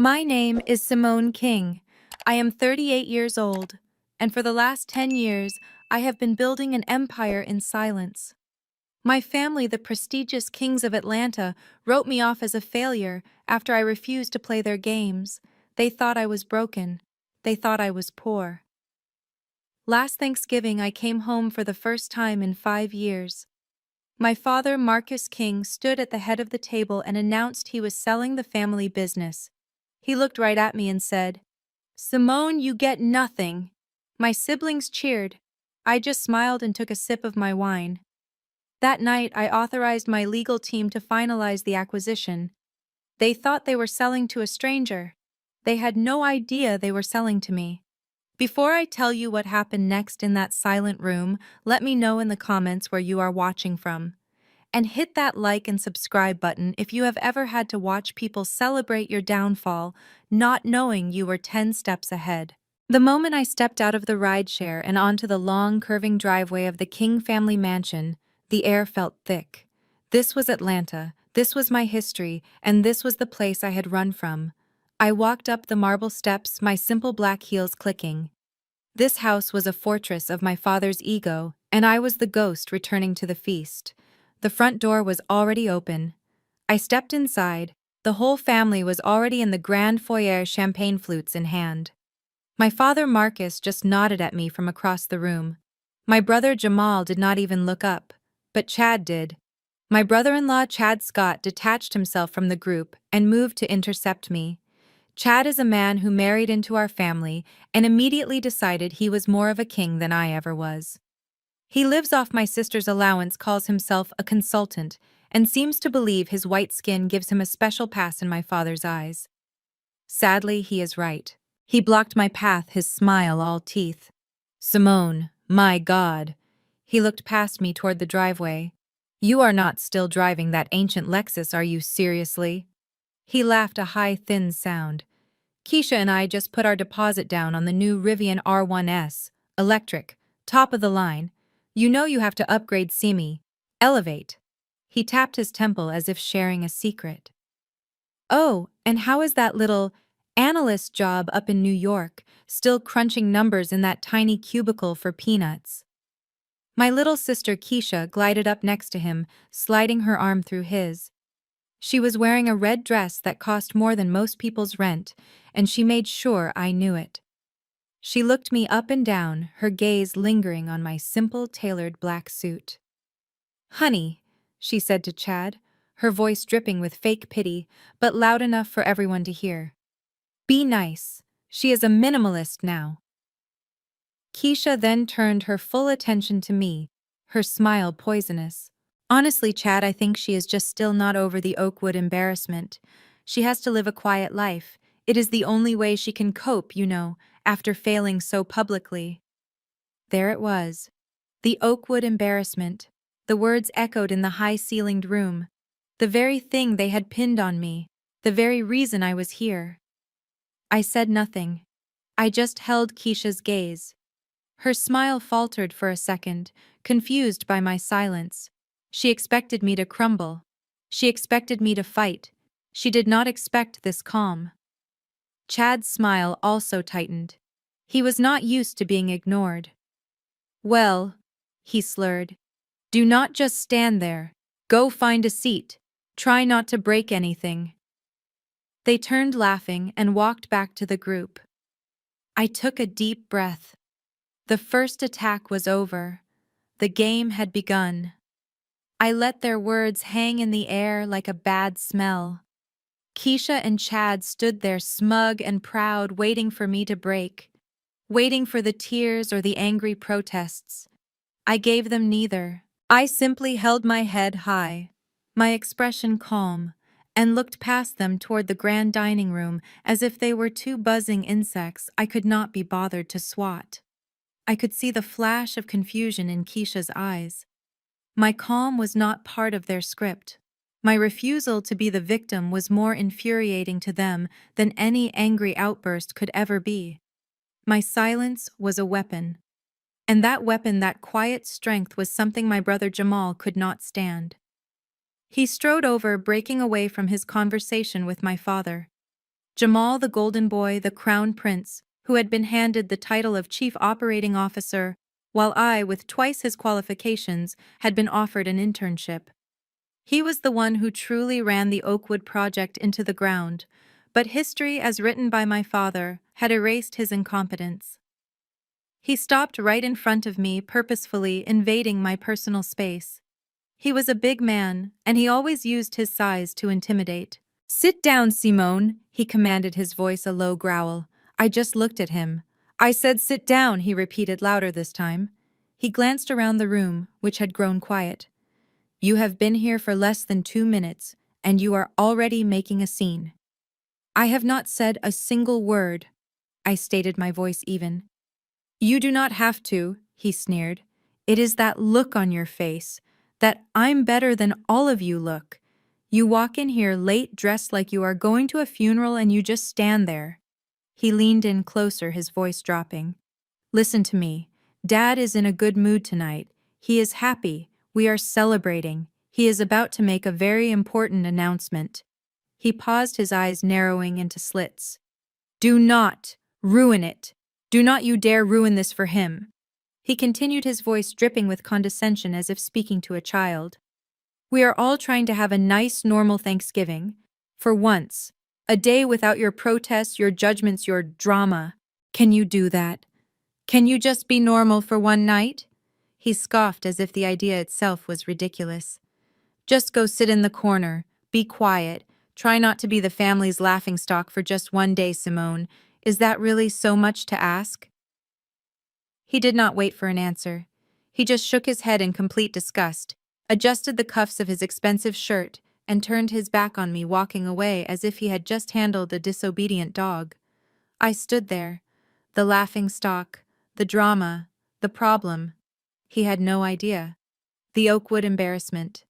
My name is Simone King. I am 38 years old, and for the last 10 years, I have been building an empire in silence. My family, the prestigious Kings of Atlanta, wrote me off as a failure after I refused to play their games. They thought I was broken. They thought I was poor. Last Thanksgiving, I came home for the first time in 5 years. My father, Marcus King, stood at the head of the table and announced he was selling the family business. He looked right at me and said, "Simone, you get nothing." My siblings cheered. I just smiled and took a sip of my wine. That night, I authorized my legal team to finalize the acquisition. They thought they were selling to a stranger. They had no idea they were selling to me. Before I tell you what happened next in that silent room, let me know in the comments where you are watching from. And hit that like and subscribe button if you have ever had to watch people celebrate your downfall, not knowing you were 10 steps ahead. The moment I stepped out of the rideshare and onto the long, curving driveway of the King family mansion, the air felt thick. This was Atlanta, this was my history, and this was the place I had run from. I walked up the marble steps, my simple black heels clicking. This house was a fortress of my father's ego, and I was the ghost returning to the feast. The front door was already open. I stepped inside. The whole family was already in the grand foyer, champagne flutes in hand. My father Marcus just nodded at me from across the room. My brother Jamal did not even look up, but Chad did. My brother-in-law Chad Scott detached himself from the group and moved to intercept me. Chad is a man who married into our family and immediately decided he was more of a king than I ever was. He lives off my sister's allowance, calls himself a consultant, and seems to believe his white skin gives him a special pass in my father's eyes. Sadly, he is right. He blocked my path, his smile all teeth. "Simone, my God." He looked past me toward the driveway. "You are not still driving that ancient Lexus, are you, seriously?" He laughed, a high, thin sound. "Keisha and I just put our deposit down on the new Rivian R1S, electric, top of the line. You know you have to upgrade, see me. Elevate." He tapped his temple as if sharing a secret. "Oh, and how is that little analyst job up in New York, still crunching numbers in that tiny cubicle for peanuts?" My little sister Keisha glided up next to him, sliding her arm through his. She was wearing a red dress that cost more than most people's rent, and she made sure I knew it. She looked me up and down, her gaze lingering on my simple, tailored black suit. "Honey," she said to Chad, her voice dripping with fake pity, but loud enough for everyone to hear. "Be nice. She is a minimalist now." Keisha then turned her full attention to me, her smile poisonous. "Honestly, Chad, I think she is just still not over the Oakwood embarrassment. She has to live a quiet life. It is the only way she can cope, you know, after failing so publicly." There it was. The Oakwood embarrassment. The words echoed in the high-ceilinged room. The very thing they had pinned on me. The very reason I was here. I said nothing. I just held Keisha's gaze. Her smile faltered for a second, confused by my silence. She expected me to crumble. She expected me to fight. She did not expect this calm. Chad's smile also tightened. He was not used to being ignored. "Well," he slurred, "do not just stand there. Go find a seat. Try not to break anything." They turned laughing and walked back to the group. I took a deep breath. The first attack was over. The game had begun. I let their words hang in the air like a bad smell. Keisha and Chad stood there smug and proud, waiting for me to break, waiting for the tears or the angry protests. I gave them neither. I simply held my head high, my expression calm, and looked past them toward the grand dining room as if they were two buzzing insects I could not be bothered to swat. I could see the flash of confusion in Keisha's eyes. My calm was not part of their script. My refusal to be the victim was more infuriating to them than any angry outburst could ever be. My silence was a weapon. And that weapon, that quiet strength, was something my brother Jamal could not stand. He strode over, breaking away from his conversation with my father. Jamal the Golden Boy, the Crown Prince, who had been handed the title of Chief Operating Officer, while I, with twice his qualifications, had been offered an internship. He was the one who truly ran the Oakwood project into the ground, but history, as written by my father, had erased his incompetence. He stopped right in front of me, purposefully invading my personal space. He was a big man, and he always used his size to intimidate. "Sit down, Simone," he commanded, his voice a low growl. I just looked at him. "I said sit down," he repeated louder this time. He glanced around the room, which had grown quiet. "You have been here for less than 2 minutes, and you are already making a scene." "I have not said a single word," I stated, my voice even. "You do not have to," he sneered. "It is that look on your face, that I'm better than all of you look. You walk in here late dressed like you are going to a funeral and you just stand there." He leaned in closer, his voice dropping. "Listen to me. Dad is in a good mood tonight. He is happy. We are celebrating. He is about to make a very important announcement." He paused, his eyes narrowing into slits. "Do not ruin it. Do not you dare ruin this for him." He continued, his voice dripping with condescension as if speaking to a child. "We are all trying to have a nice, normal Thanksgiving. For once. A day without your protests, your judgments, your drama. Can you do that? Can you just be normal for one night?" He scoffed as if the idea itself was ridiculous. "Just go sit in the corner. Be quiet. Try not to be the family's laughingstock for just one day, Simone. Is that really so much to ask?" He did not wait for an answer. He just shook his head in complete disgust, adjusted the cuffs of his expensive shirt, and turned his back on me, walking away as if he had just handled a disobedient dog. I stood there. The laughingstock, the drama, the problem. He had no idea. The Oakwood embarrassment.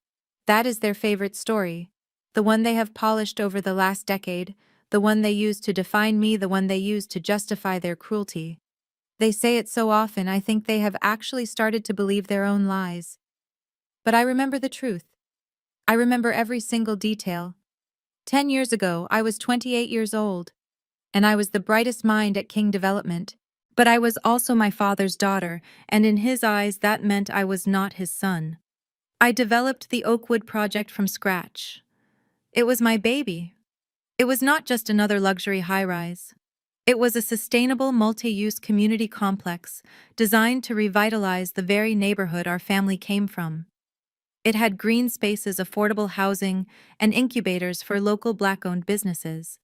That is their favorite story. The one they have polished over the last decade, the one they use to define me, the one they use to justify their cruelty. They say it so often, I think they have actually started to believe their own lies. But I remember the truth. I remember every single detail. 10 years ago, I was 28 years old, and I was the brightest mind at King Development. But I was also my father's daughter, and in his eyes that meant I was not his son. I developed the Oakwood project from scratch. It was my baby. It was not just another luxury high-rise. It was a sustainable multi-use community complex designed to revitalize the very neighborhood our family came from. It had green spaces, affordable housing, and incubators for local Black-owned businesses.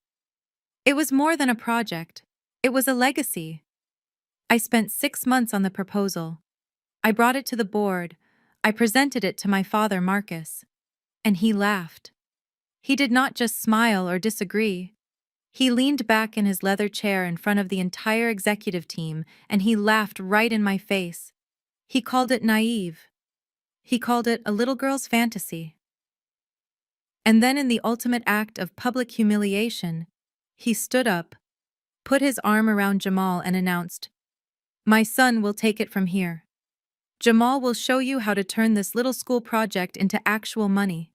It was more than a project. It was a legacy. I spent 6 months on the proposal. I brought it to the board. I presented it to my father, Marcus. And he laughed. He did not just smile or disagree. He leaned back in his leather chair in front of the entire executive team, and he laughed right in my face. He called it naive. He called it a little girl's fantasy. And then, in the ultimate act of public humiliation, he stood up, put his arm around Jamal, and announced, "My son will take it from here. Jamal will show you how to turn this little school project into actual money."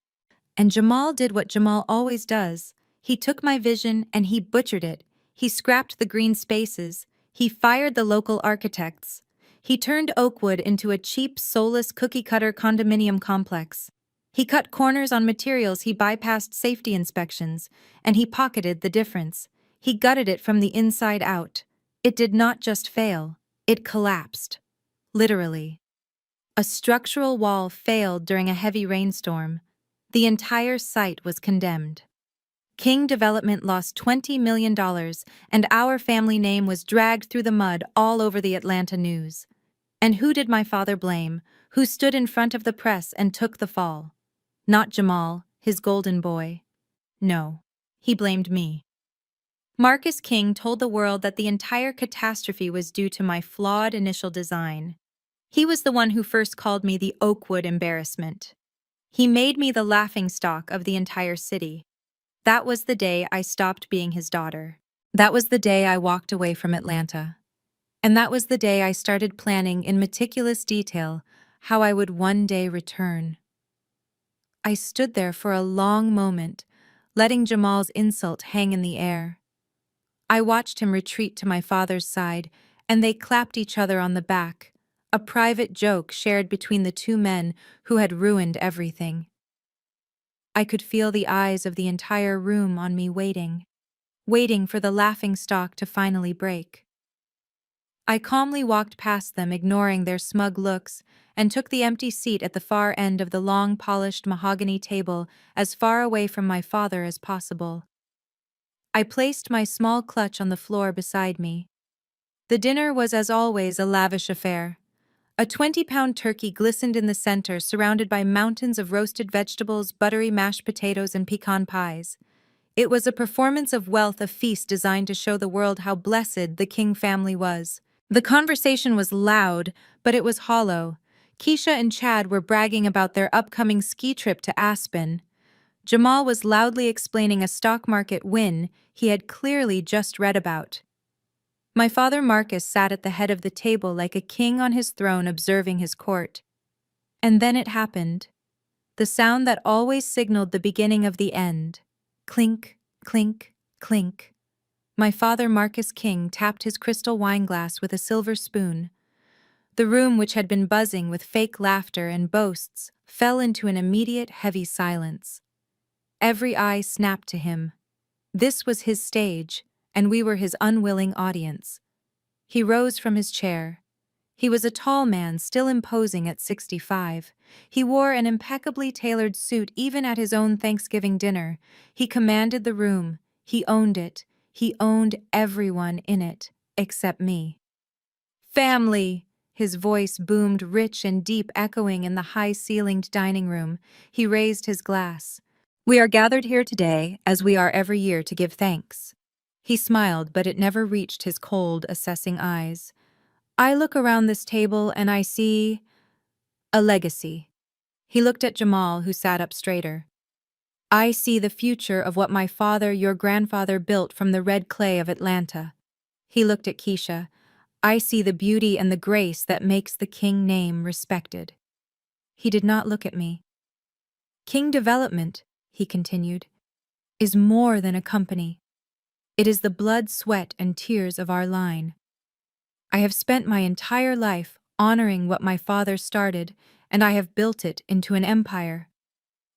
And Jamal did what Jamal always does. He took my vision and he butchered it. He scrapped the green spaces. He fired the local architects. He turned Oakwood into a cheap, soulless cookie-cutter condominium complex. He cut corners on materials, he bypassed safety inspections, and he pocketed the difference. He gutted it from the inside out. It did not just fail, it collapsed. Literally. A structural wall failed during a heavy rainstorm. The entire site was condemned. King Development lost $20 million, and our family name was dragged through the mud all over the Atlanta news. And who did my father blame? Who stood in front of the press and took the fall? Not Jamal, his golden boy. No, he blamed me. Marcus King told the world that the entire catastrophe was due to my flawed initial design. He was the one who first called me the Oakwood embarrassment. He made me the laughingstock of the entire city. That was the day I stopped being his daughter. That was the day I walked away from Atlanta. And that was the day I started planning in meticulous detail how I would one day return. I stood there for a long moment, letting Jamal's insult hang in the air. I watched him retreat to my father's side, and they clapped each other on the back, a private joke shared between the two men who had ruined everything. I could feel the eyes of the entire room on me waiting for the laughingstock to finally break. I calmly walked past them, ignoring their smug looks, and took the empty seat at the far end of the long, polished mahogany table as far away from my father as possible. I placed my small clutch on the floor beside me. The dinner was, as always, a lavish affair. A 20-pound turkey glistened in the center, surrounded by mountains of roasted vegetables, buttery mashed potatoes, and pecan pies. It was a performance of wealth, a feast designed to show the world how blessed the King family was. The conversation was loud, but it was hollow. Keisha and Chad were bragging about their upcoming ski trip to Aspen. Jamal was loudly explaining a stock market win he had clearly just read about. My father Marcus sat at the head of the table like a king on his throne observing his court. And then it happened. The sound that always signaled the beginning of the end. Clink, clink, clink. My father Marcus King tapped his crystal wineglass with a silver spoon. The room, which had been buzzing with fake laughter and boasts, fell into an immediate heavy silence. Every eye snapped to him. This was his stage, and we were his unwilling audience. He rose from his chair. He was a tall man, still imposing at 65. He wore an impeccably tailored suit even at his own Thanksgiving dinner. He commanded the room. He owned it. He owned everyone in it, except me. Family! His voice boomed rich and deep, echoing in the high-ceilinged dining room. He raised his glass. We are gathered here today, as we are every year, to give thanks. He smiled, but it never reached his cold, assessing eyes. I look around this table and I see a legacy. He looked at Jamal, who sat up straighter. I see the future of what my father, your grandfather, built from the red clay of Atlanta. He looked at Keisha. I see the beauty and the grace that makes the King name respected. He did not look at me. King Development, he continued, is more than a company. It is the blood, sweat, and tears of our line. I have spent my entire life honoring what my father started, and I have built it into an empire.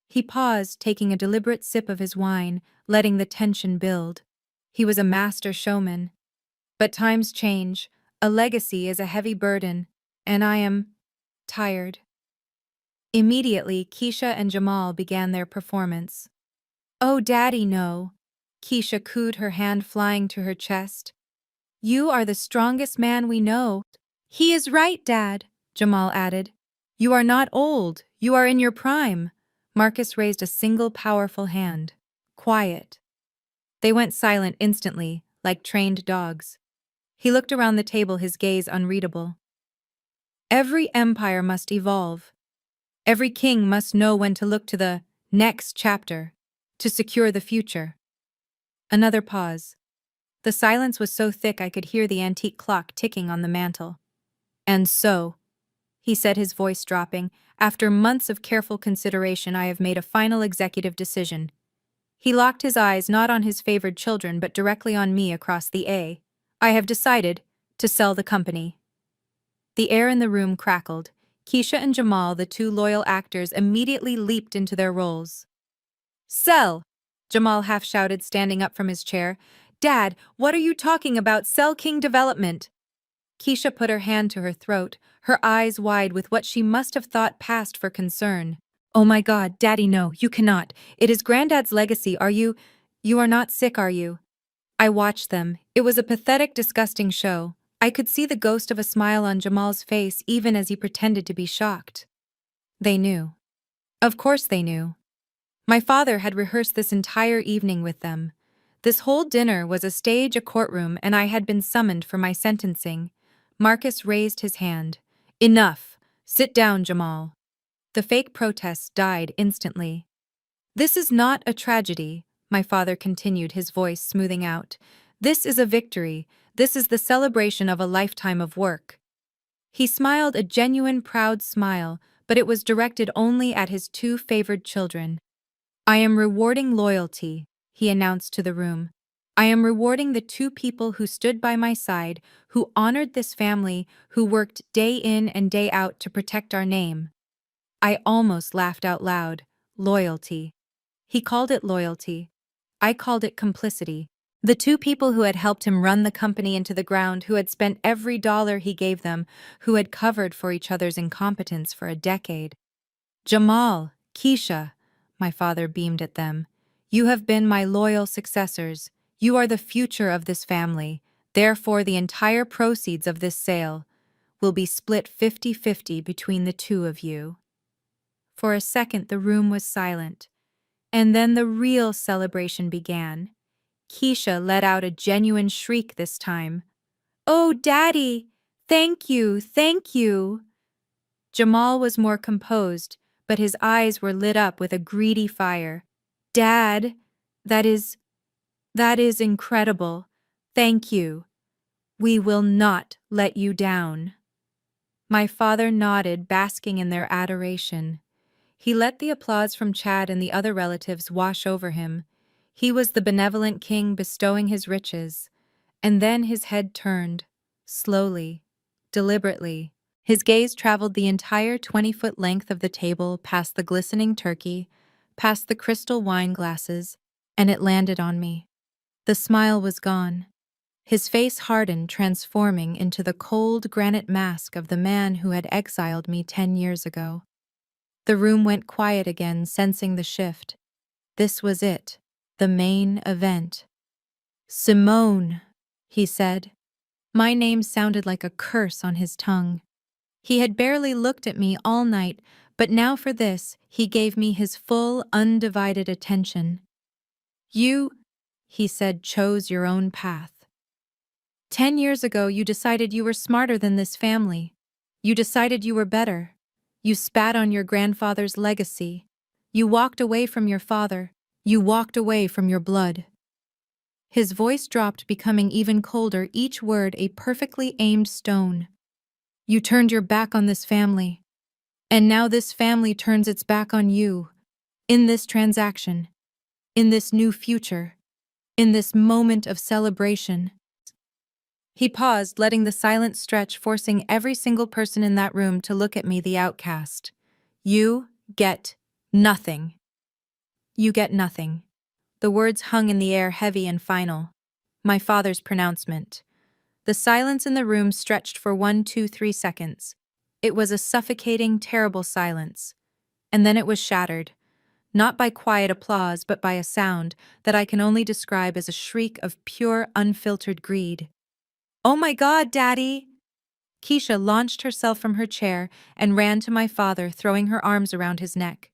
He paused, taking a deliberate sip of his wine, letting the tension build. He was a master showman. But times change. A legacy is a heavy burden, and I am tired. Immediately, Keisha and Jamal began their performance. Oh, Daddy, no. Keisha cooed, her hand flying to her chest. You are the strongest man we know. He is right, Dad, Jamal added. You are not old. You are in your prime. Marcus raised a single powerful hand. Quiet. They went silent instantly, like trained dogs. He looked around the table, his gaze unreadable. Every empire must evolve. Every king must know when to look to the next chapter to secure the future. Another pause. The silence was so thick I could hear the antique clock ticking on the mantel. And so, he said, his voice dropping, after months of careful consideration, I have made a final executive decision. He locked his eyes not on his favored children but directly on me across the A. I have decided to sell the company. The air in the room crackled. Keisha and Jamal, the two loyal actors, immediately leaped into their roles. Sell! Jamal half shouted, standing up from his chair. Dad, what are you talking about? Sell King Development! Keisha put her hand to her throat, her eyes wide with what she must have thought passed for concern. Oh my God, Daddy, no, you cannot. It is Granddad's legacy. You are not sick, are you? I watched them. It was a pathetic, disgusting show. I could see the ghost of a smile on Jamal's face even as he pretended to be shocked. They knew. Of course they knew. My father had rehearsed this entire evening with them. This whole dinner was a stage, a courtroom, and I had been summoned for my sentencing. Marcus raised his hand. Enough! Sit down, Jamal. The fake protests died instantly. This is not a tragedy, my father continued, his voice smoothing out. This is a victory. This is the celebration of a lifetime of work. He smiled, a genuine, proud smile, but it was directed only at his two favored children. I am rewarding loyalty, he announced to the room. I am rewarding the two people who stood by my side, who honored this family, who worked day in and day out to protect our name. I almost laughed out loud. Loyalty. He called it loyalty. I called it complicity. The two people who had helped him run the company into the ground, who had spent every dollar he gave them, who had covered for each other's incompetence for a decade. Jamal, Keisha, my father beamed at them. You have been my loyal successors. You are the future of this family. Therefore, the entire proceeds of this sale will be split 50-50 between the two of you. For a second, the room was silent. And then the real celebration began. Keisha let out a genuine shriek this time. "Oh, Daddy! Thank you, thank you!" Jamal was more composed, but his eyes were lit up with a greedy fire. "Dad, that is incredible. Thank you. We will not let you down." My father nodded, basking in their adoration. He let the applause from Chad and the other relatives wash over him. He was the benevolent king bestowing his riches. And then his head turned, slowly, deliberately. His gaze traveled the entire 20-foot length of the table, past the glistening turkey, past the crystal wine glasses, and it landed on me. The smile was gone. His face hardened, transforming into the cold granite mask of the man who had exiled me 10 years ago. The room went quiet again, sensing the shift. This was it, the main event. "Simone," he said. My name sounded like a curse on his tongue. He had barely looked at me all night, but now for this, he gave me his full, undivided attention. "You," he said, "chose your own path. 10 years ago, you decided you were smarter than this family. You decided you were better. You spat on your grandfather's legacy. You walked away from your father. You walked away from your blood." His voice dropped, becoming even colder, each word a perfectly aimed stone. "You turned your back on this family. And now this family turns its back on you. In this transaction. In this new future. In this moment of celebration." He paused, letting the silence stretch, forcing every single person in that room to look at me, the outcast. "You get nothing. You get nothing." The words hung in the air, heavy and final. My father's pronouncement. The silence in the room stretched for 1, 2, 3 seconds. It was a suffocating, terrible silence. And then it was shattered. Not by quiet applause, but by a sound that I can only describe as a shriek of pure, unfiltered greed. "Oh my God, Daddy!" Keisha launched herself from her chair and ran to my father, throwing her arms around his neck.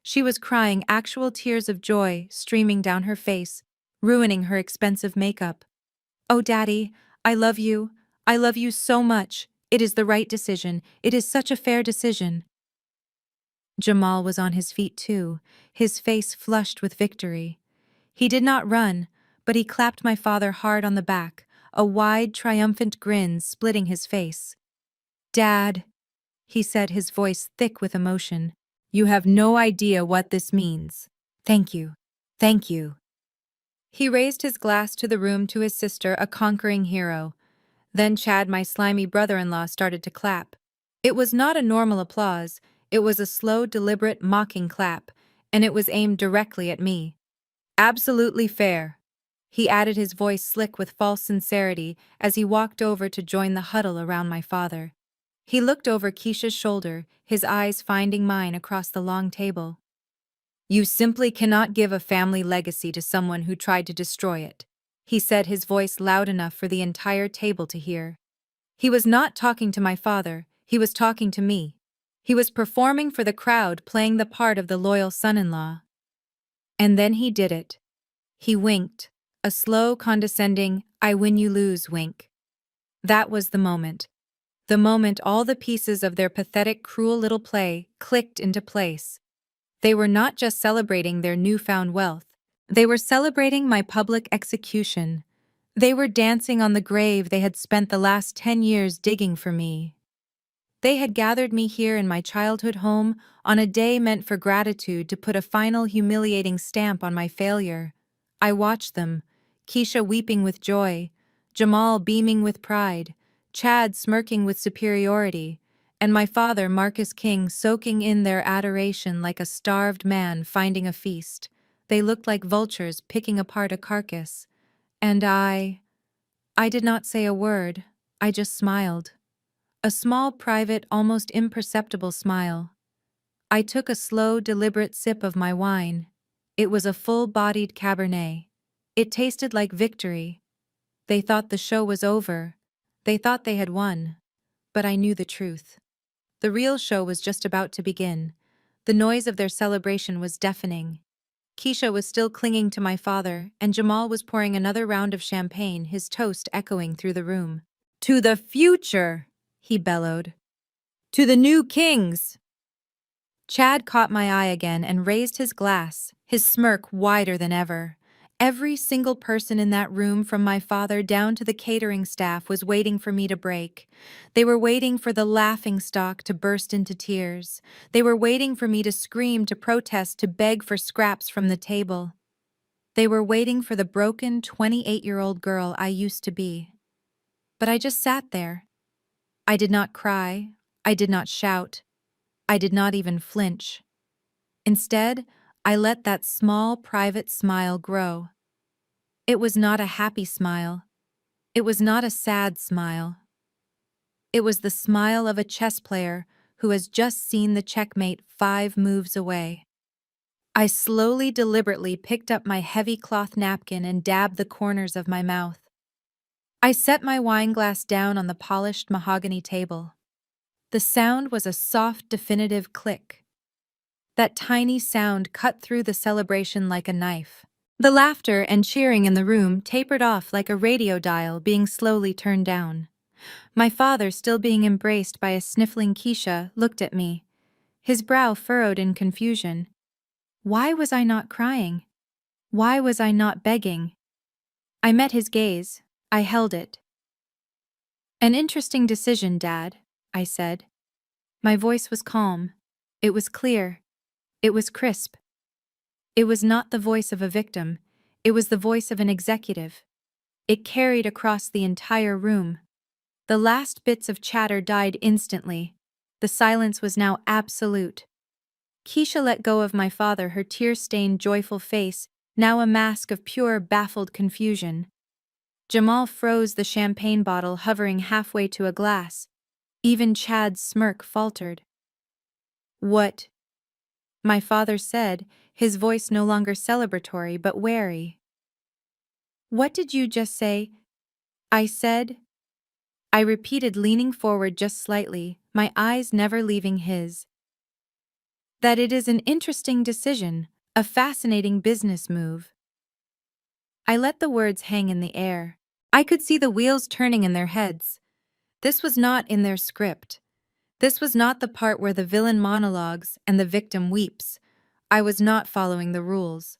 She was crying, actual tears of joy streaming down her face, ruining her expensive makeup. "Oh, Daddy, I love you. I love you so much. It is the right decision. It is such a fair decision." Jamal was on his feet too, his face flushed with victory. He did not run, but he clapped my father hard on the back, a wide, triumphant grin splitting his face. "Dad," he said, his voice thick with emotion, "you have no idea what this means. Thank you. Thank you." He raised his glass to the room, to his sister, a conquering hero. Then Chad, my slimy brother-in-law, started to clap. It was not a normal applause. It was a slow, deliberate, mocking clap, and it was aimed directly at me. "Absolutely fair," he added, his voice slick with false sincerity, as he walked over to join the huddle around my father. He looked over Keisha's shoulder, his eyes finding mine across the long table. "You simply cannot give a family legacy to someone who tried to destroy it," he said, his voice loud enough for the entire table to hear. He was not talking to my father, he was talking to me. He was performing for the crowd, playing the part of the loyal son-in-law. And then he did it. He winked, a slow, condescending, "I win, you lose" wink. That was the moment. The moment all the pieces of their pathetic, cruel little play clicked into place. They were not just celebrating their newfound wealth. They were celebrating my public execution. They were dancing on the grave they had spent the last 10 years digging for me. They had gathered me here in my childhood home on a day meant for gratitude, to put a final humiliating stamp on my failure. I watched them, Keisha weeping with joy, Jamal beaming with pride, Chad smirking with superiority, and my father, Marcus King, soaking in their adoration like a starved man finding a feast. They looked like vultures picking apart a carcass. And I did not say a word, I just smiled. A small, private, almost imperceptible smile. I took a slow, deliberate sip of my wine. It was a full-bodied Cabernet. It tasted like victory. They thought the show was over. They thought they had won. But I knew the truth. The real show was just about to begin. The noise of their celebration was deafening. Keisha was still clinging to my father, and Jamal was pouring another round of champagne, his toast echoing through the room. "To the future!" he bellowed. "To the new kings!" Chad caught my eye again and raised his glass, his smirk wider than ever. Every single person in that room, from my father down to the catering staff, was waiting for me to break. They were waiting for the laughingstock to burst into tears. They were waiting for me to scream, to protest, to beg for scraps from the table. They were waiting for the broken 28-year-old girl I used to be. But I just sat there. I did not cry. I did not shout. I did not even flinch. Instead, I let that small, private smile grow. It was not a happy smile. It was not a sad smile. It was the smile of a chess player who has just seen the checkmate 5 moves away. I slowly, deliberately picked up my heavy cloth napkin and dabbed the corners of my mouth. I set my wineglass down on the polished mahogany table. The sound was a soft, definitive click. That tiny sound cut through the celebration like a knife. The laughter and cheering in the room tapered off like a radio dial being slowly turned down. My father, still being embraced by a sniffling Keisha, looked at me, his brow furrowed in confusion. Why was I not crying? Why was I not begging? I met his gaze. I held it. "An interesting decision, Dad," I said. My voice was calm. It was clear. It was crisp. It was not the voice of a victim. It was the voice of an executive. It carried across the entire room. The last bits of chatter died instantly. The silence was now absolute. Keisha let go of my father, her tear-stained, joyful face, now a mask of pure, baffled confusion. Jamal froze, the champagne bottle hovering halfway to a glass. Even Chad's smirk faltered. "What?" my father said, his voice no longer celebratory but wary. "What did you just say?" I said. I repeated, leaning forward just slightly, my eyes never leaving his. "That it is an interesting decision, a fascinating business move." I let the words hang in the air. I could see the wheels turning in their heads. This was not in their script. This was not the part where the villain monologues and the victim weeps. I was not following the rules.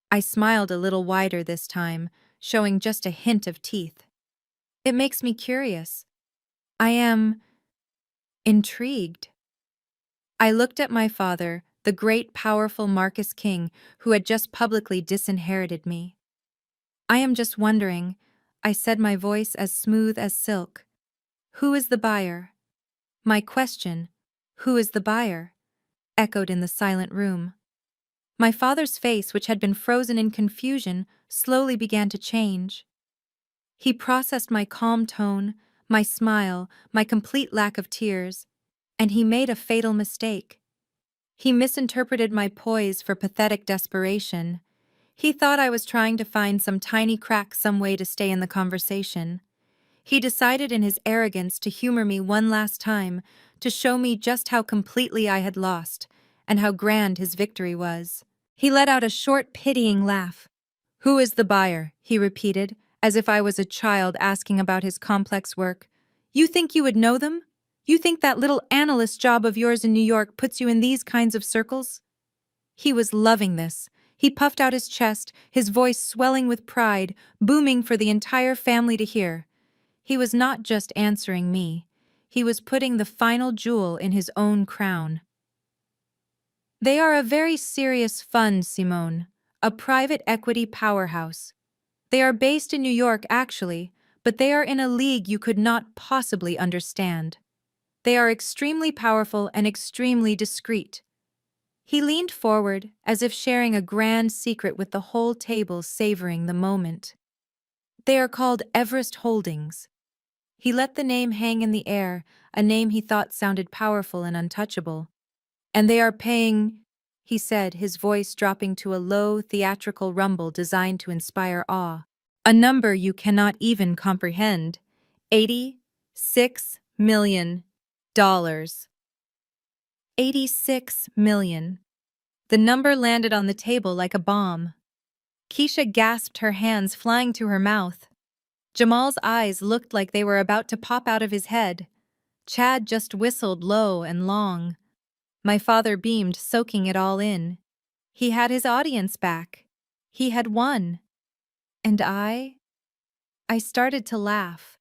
I smiled a little wider this time, showing just a hint of teeth. "It makes me curious. I am intrigued." I looked at my father, the great, powerful Marcus King, who had just publicly disinherited me. "I am just wondering," I said, my voice as smooth as silk. "Who is the buyer?" My question, "Who is the buyer?" echoed in the silent room. My father's face, which had been frozen in confusion, slowly began to change. He processed my calm tone, my smile, my complete lack of tears, and he made a fatal mistake. He misinterpreted my poise for pathetic desperation. He thought I was trying to find some tiny crack, some way to stay in the conversation. He decided in his arrogance to humor me one last time, to show me just how completely I had lost, and how grand his victory was. He let out a short, pitying laugh. "Who is the buyer?" he repeated, as if I was a child asking about his complex work. "You think you would know them? You think that little analyst job of yours in New York puts you in these kinds of circles?" He was loving this. He puffed out his chest, his voice swelling with pride, booming for the entire family to hear. He was not just answering me. He was putting the final jewel in his own crown. "They are a very serious fund, Simone. A private equity powerhouse. They are based in New York, actually, but they are in a league you could not possibly understand. They are extremely powerful and extremely discreet. He leaned forward, as if sharing a grand secret with the whole table, savoring the moment. They are called Everest Holdings. He let the name hang in the air, a name he thought sounded powerful and untouchable. And they are paying, he said, his voice dropping to a low, theatrical rumble designed to inspire awe. A number you cannot even comprehend. $86 million. $86 million. The number landed on the table like a bomb. Keisha gasped, her hands flying to her mouth. Jamal's eyes looked like they were about to pop out of his head. Chad just whistled low and long. My father beamed, soaking it all in. He had his audience back. He had won. And I started to laugh.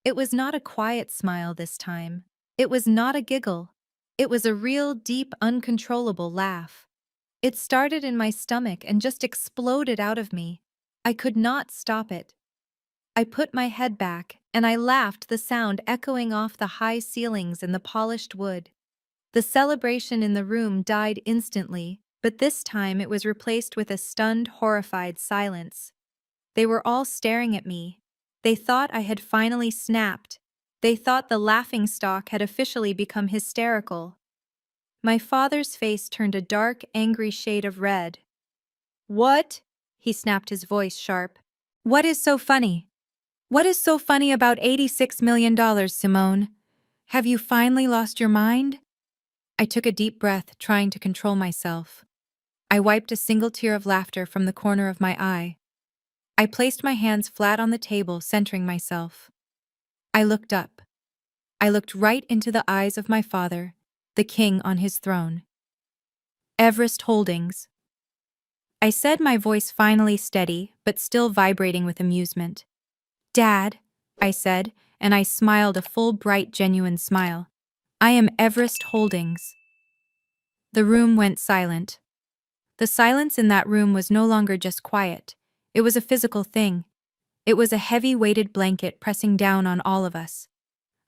It was not a quiet smile this time. It was not a giggle. It was a real, deep, uncontrollable laugh. It started in my stomach and just exploded out of me. I could not stop it. I put my head back, and I laughed, the sound echoing off the high ceilings and the polished wood. The celebration in the room died instantly, but this time it was replaced with a stunned, horrified silence. They were all staring at me. They thought I had finally snapped. They thought the laughingstock had officially become hysterical. My father's face turned a dark, angry shade of red. "What?" he snapped, his voice sharp. "What is so funny? What is so funny about $86 million, Simone? Have you finally lost your mind?" I took a deep breath, trying to control myself. I wiped a single tear of laughter from the corner of my eye. I placed my hands flat on the table, centering myself. I looked up. I looked right into the eyes of my father, the king on his throne. "Everest Holdings," I said, my voice finally steady, but still vibrating with amusement. "Dad," I said, and I smiled, a full, bright, genuine smile. "I am Everest Holdings." The room went silent. The silence in that room was no longer just quiet. It was a physical thing. It was a heavy, weighted blanket pressing down on all of us.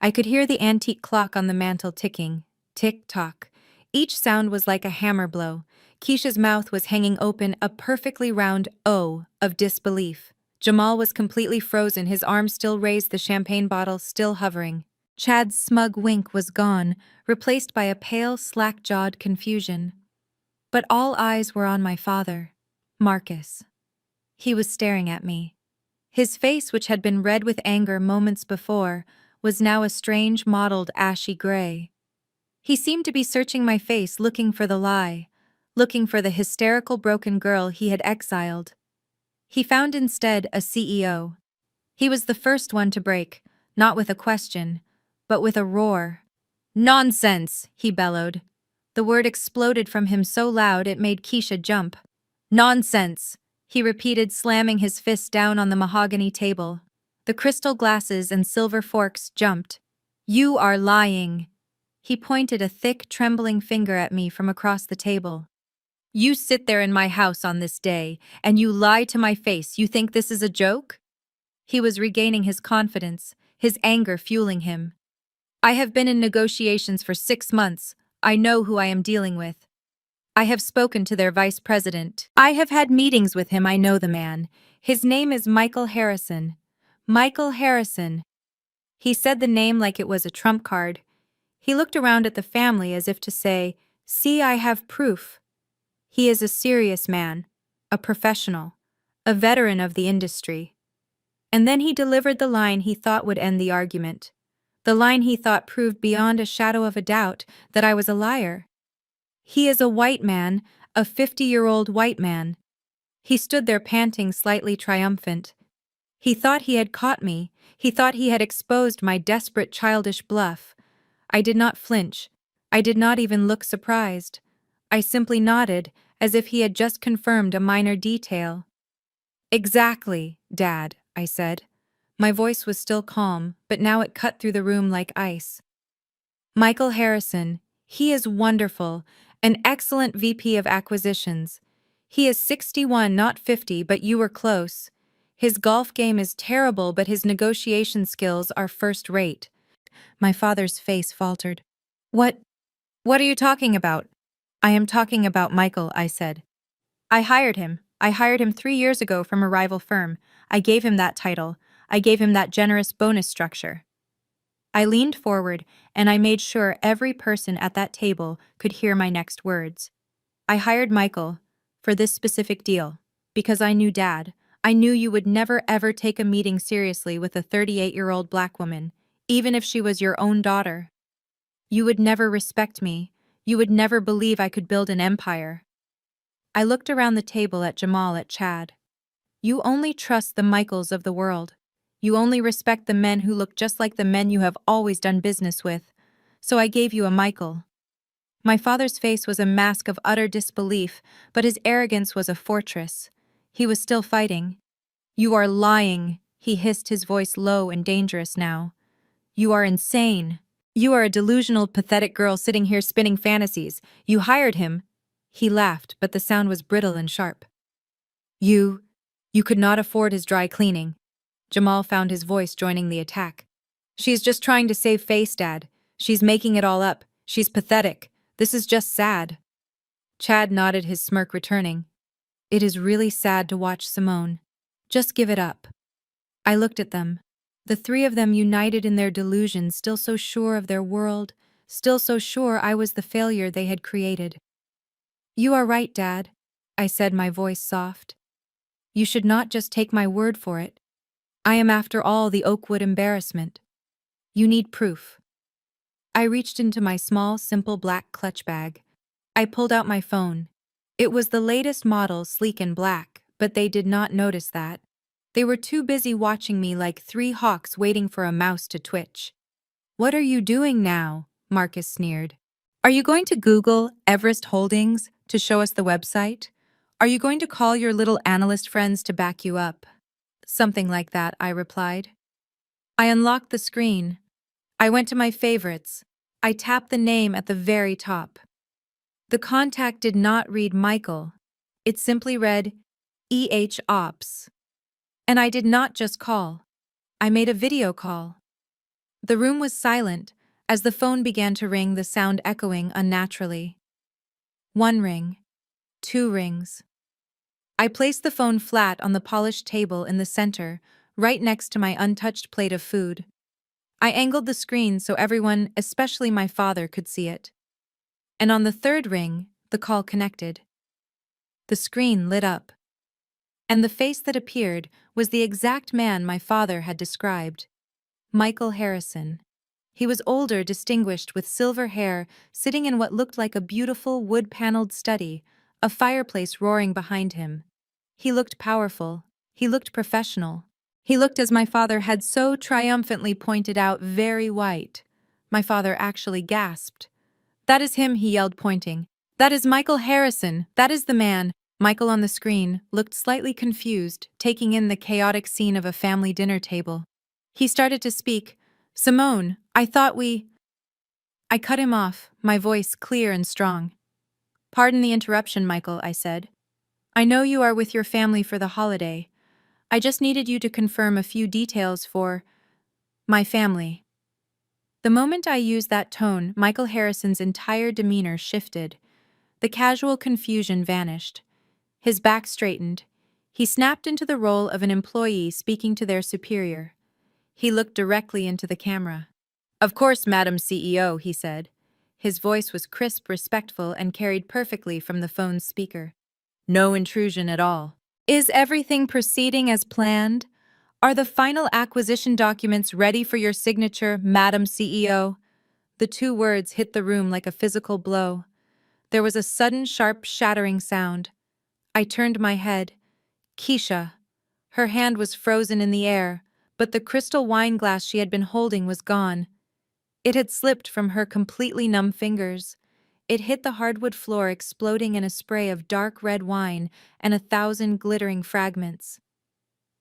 I could hear the antique clock on the mantel ticking. Tick-tock. Each sound was like a hammer blow. Keisha's mouth was hanging open, a perfectly round O of disbelief. Jamal was completely frozen, his arm still raised, the champagne bottle still hovering. Chad's smug wink was gone, replaced by a pale, slack-jawed confusion. But all eyes were on my father, Marcus. He was staring at me. His face, which had been red with anger moments before, was now a strange, mottled, ashy gray. He seemed to be searching my face, looking for the lie, looking for the hysterical, broken girl he had exiled. He found instead a CEO. He was the first one to break, not with a question, but with a roar. "Nonsense!" he bellowed. The word exploded from him so loud it made Keisha jump. "Nonsense!" he repeated, slamming his fist down on the mahogany table. The crystal glasses and silver forks jumped. "You are lying." He pointed a thick, trembling finger at me from across the table. "You sit there in my house on this day, and you lie to my face. You think this is a joke?" He was regaining his confidence, his anger fueling him. "I have been in negotiations for 6 months. I know who I am dealing with. I have spoken to their vice president. I have had meetings with him. I know the man. His name is Michael Harrison. Michael Harrison." He said the name like it was a trump card. He looked around at the family as if to say, "See, I have proof." He is a serious man, a professional, a veteran of the industry. And then he delivered the line he thought would end the argument. The line he thought proved beyond a shadow of a doubt that I was a liar. "He is a white man, a 50-year-old white man." He stood there panting, slightly triumphant. He thought he had caught me. He thought he had exposed my desperate, childish bluff. I did not flinch. I did not even look surprised. I simply nodded, as if he had just confirmed a minor detail. "Exactly, Dad," I said. My voice was still calm, but now it cut through the room like ice. "Michael Harrison, he is wonderful, an excellent VP of acquisitions. He is 61, not 50, but you were close. His golf game is terrible, but his negotiation skills are first rate. My father's face faltered. What are you talking about? I am talking about Michael, I said. I hired him. I hired him 3 years ago from a rival firm. I gave him that title. I gave him that generous bonus structure. I leaned forward, and I made sure every person at that table could hear my next words. I hired Michael for this specific deal because I knew Dad. I knew you would never ever take a meeting seriously with a 38-year-old black woman, even if she was your own daughter. You would never respect me. You would never believe I could build an empire. I looked around the table at Jamal, at Chad. You only trust the Michaels of the world. You only respect the men who look just like the men you have always done business with. So I gave you a Michael. My father's face was a mask of utter disbelief, but his arrogance was a fortress. He was still fighting. You are lying, he hissed, his voice low and dangerous now. You are insane. You are a delusional, pathetic girl sitting here spinning fantasies. You hired him. He laughed, but the sound was brittle and sharp. You could not afford his dry cleaning. Jamal found his voice joining the attack. She's just trying to save face, Dad. She's making it all up. She's pathetic. This is just sad. Chad nodded, his smirk returning. It is really sad to watch Simone. Just give it up. I looked at them. The three of them united in their delusion, still so sure of their world, still so sure I was the failure they had created. You are right, Dad, I said, my voice soft. You should not just take my word for it. I am, after all, the Oakwood embarrassment. You need proof. I reached into my small, simple black clutch bag. I pulled out my phone. It was the latest model, sleek and black, but they did not notice that. They were too busy watching me like three hawks waiting for a mouse to twitch. What are you doing now? Marcus sneered. Are you going to Google Everest Holdings to show us the website? Are you going to call your little analyst friends to back you up? Something like that, I replied. I unlocked the screen. I went to my favorites. I tapped the name at the very top. The contact did not read Michael. It simply read Ops. And I did not just call. I made a video call. The room was silent. As the phone began to ring, the sound echoing unnaturally. 1 ring. 2 rings. I placed the phone flat on the polished table in the center, right next to my untouched plate of food. I angled the screen so everyone, especially my father, could see it. And on the 3rd ring, the call connected. The screen lit up. And the face that appeared was the exact man my father had described. Michael Harrison. He was older, distinguished, with silver hair, sitting in what looked like a beautiful wood-paneled study, a fireplace roaring behind him. He looked powerful. He looked professional. He looked, as my father had so triumphantly pointed out, very white. My father actually gasped. That is him, he yelled, pointing. That is Michael Harrison. That is the man. Michael on the screen looked slightly confused, taking in the chaotic scene of a family dinner table. He started to speak. Simone, I cut him off, my voice clear and strong. Pardon the interruption, Michael, I said. I know you are with your family for the holiday. I just needed you to confirm a few details for my family. The moment I used that tone, Michael Harrison's entire demeanor shifted. The casual confusion vanished. His back straightened. He snapped into the role of an employee speaking to their superior. He looked directly into the camera. Of course, Madam CEO, he said. His voice was crisp, respectful, and carried perfectly from the phone's speaker. No intrusion at all. Is everything proceeding as planned? Are the final acquisition documents ready for your signature, Madam CEO? The 2 words hit the room like a physical blow. There was a sudden, sharp, shattering sound. I turned my head. Keisha. Her hand was frozen in the air, but the crystal wine glass she had been holding was gone. It had slipped from her completely numb fingers. It hit the hardwood floor, exploding in a spray of dark red wine and 1,000 glittering fragments.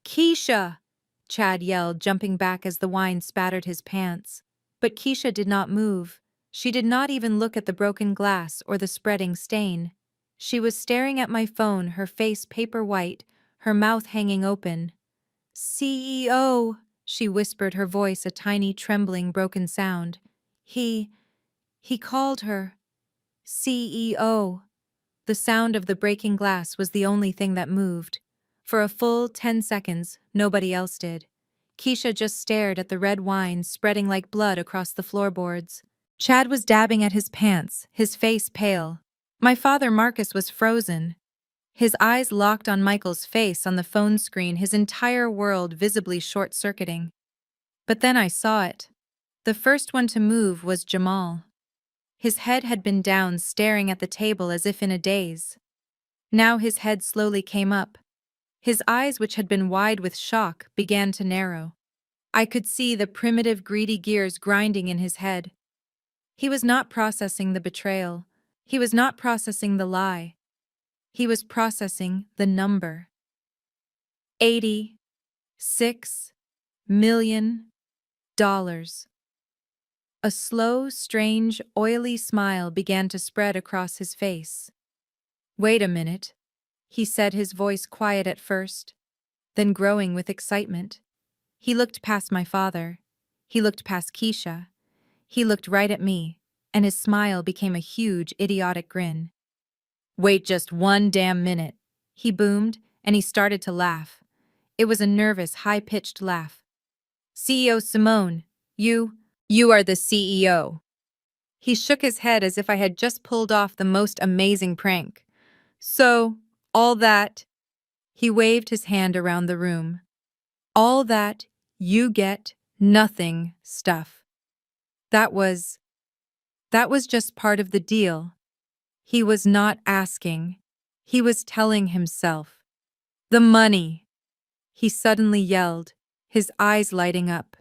Keisha! Chad yelled, jumping back as the wine spattered his pants. But Keisha did not move. She did not even look at the broken glass or the spreading stain. She was staring at my phone, her face paper white, her mouth hanging open. CEO, she whispered, her voice a tiny, trembling, broken sound. He called her. CEO. The sound of the breaking glass was the only thing that moved. For a full 10 seconds, nobody else did. Keisha just stared at the red wine spreading like blood across the floorboards. Chad was dabbing at his pants, his face pale. My father Marcus was frozen. His eyes locked on Michael's face on the phone screen, his entire world visibly short-circuiting. But then I saw it. The first one to move was Jamal. His head had been down, staring at the table as if in a daze. Now his head slowly came up. His eyes, which had been wide with shock, began to narrow. I could see the primitive, greedy gears grinding in his head. He was not processing the betrayal. He was not processing the lie. He was processing the number. $86 million. A slow, strange, oily smile began to spread across his face. "Wait a minute," he said, his voice quiet at first, then growing with excitement. He looked past my father. He looked past Keisha. He looked right at me, and his smile became a huge, idiotic grin. "Wait just one damn minute," he boomed, and he started to laugh. It was a nervous, high-pitched laugh. "CEO Simone, you are the CEO." He shook his head as if I had just pulled off the most amazing prank. "So, all that," he waved his hand around the room, "all that you get nothing stuff. That was just part of the deal." He was not asking. He was telling himself. "The money," he suddenly yelled, his eyes lighting up.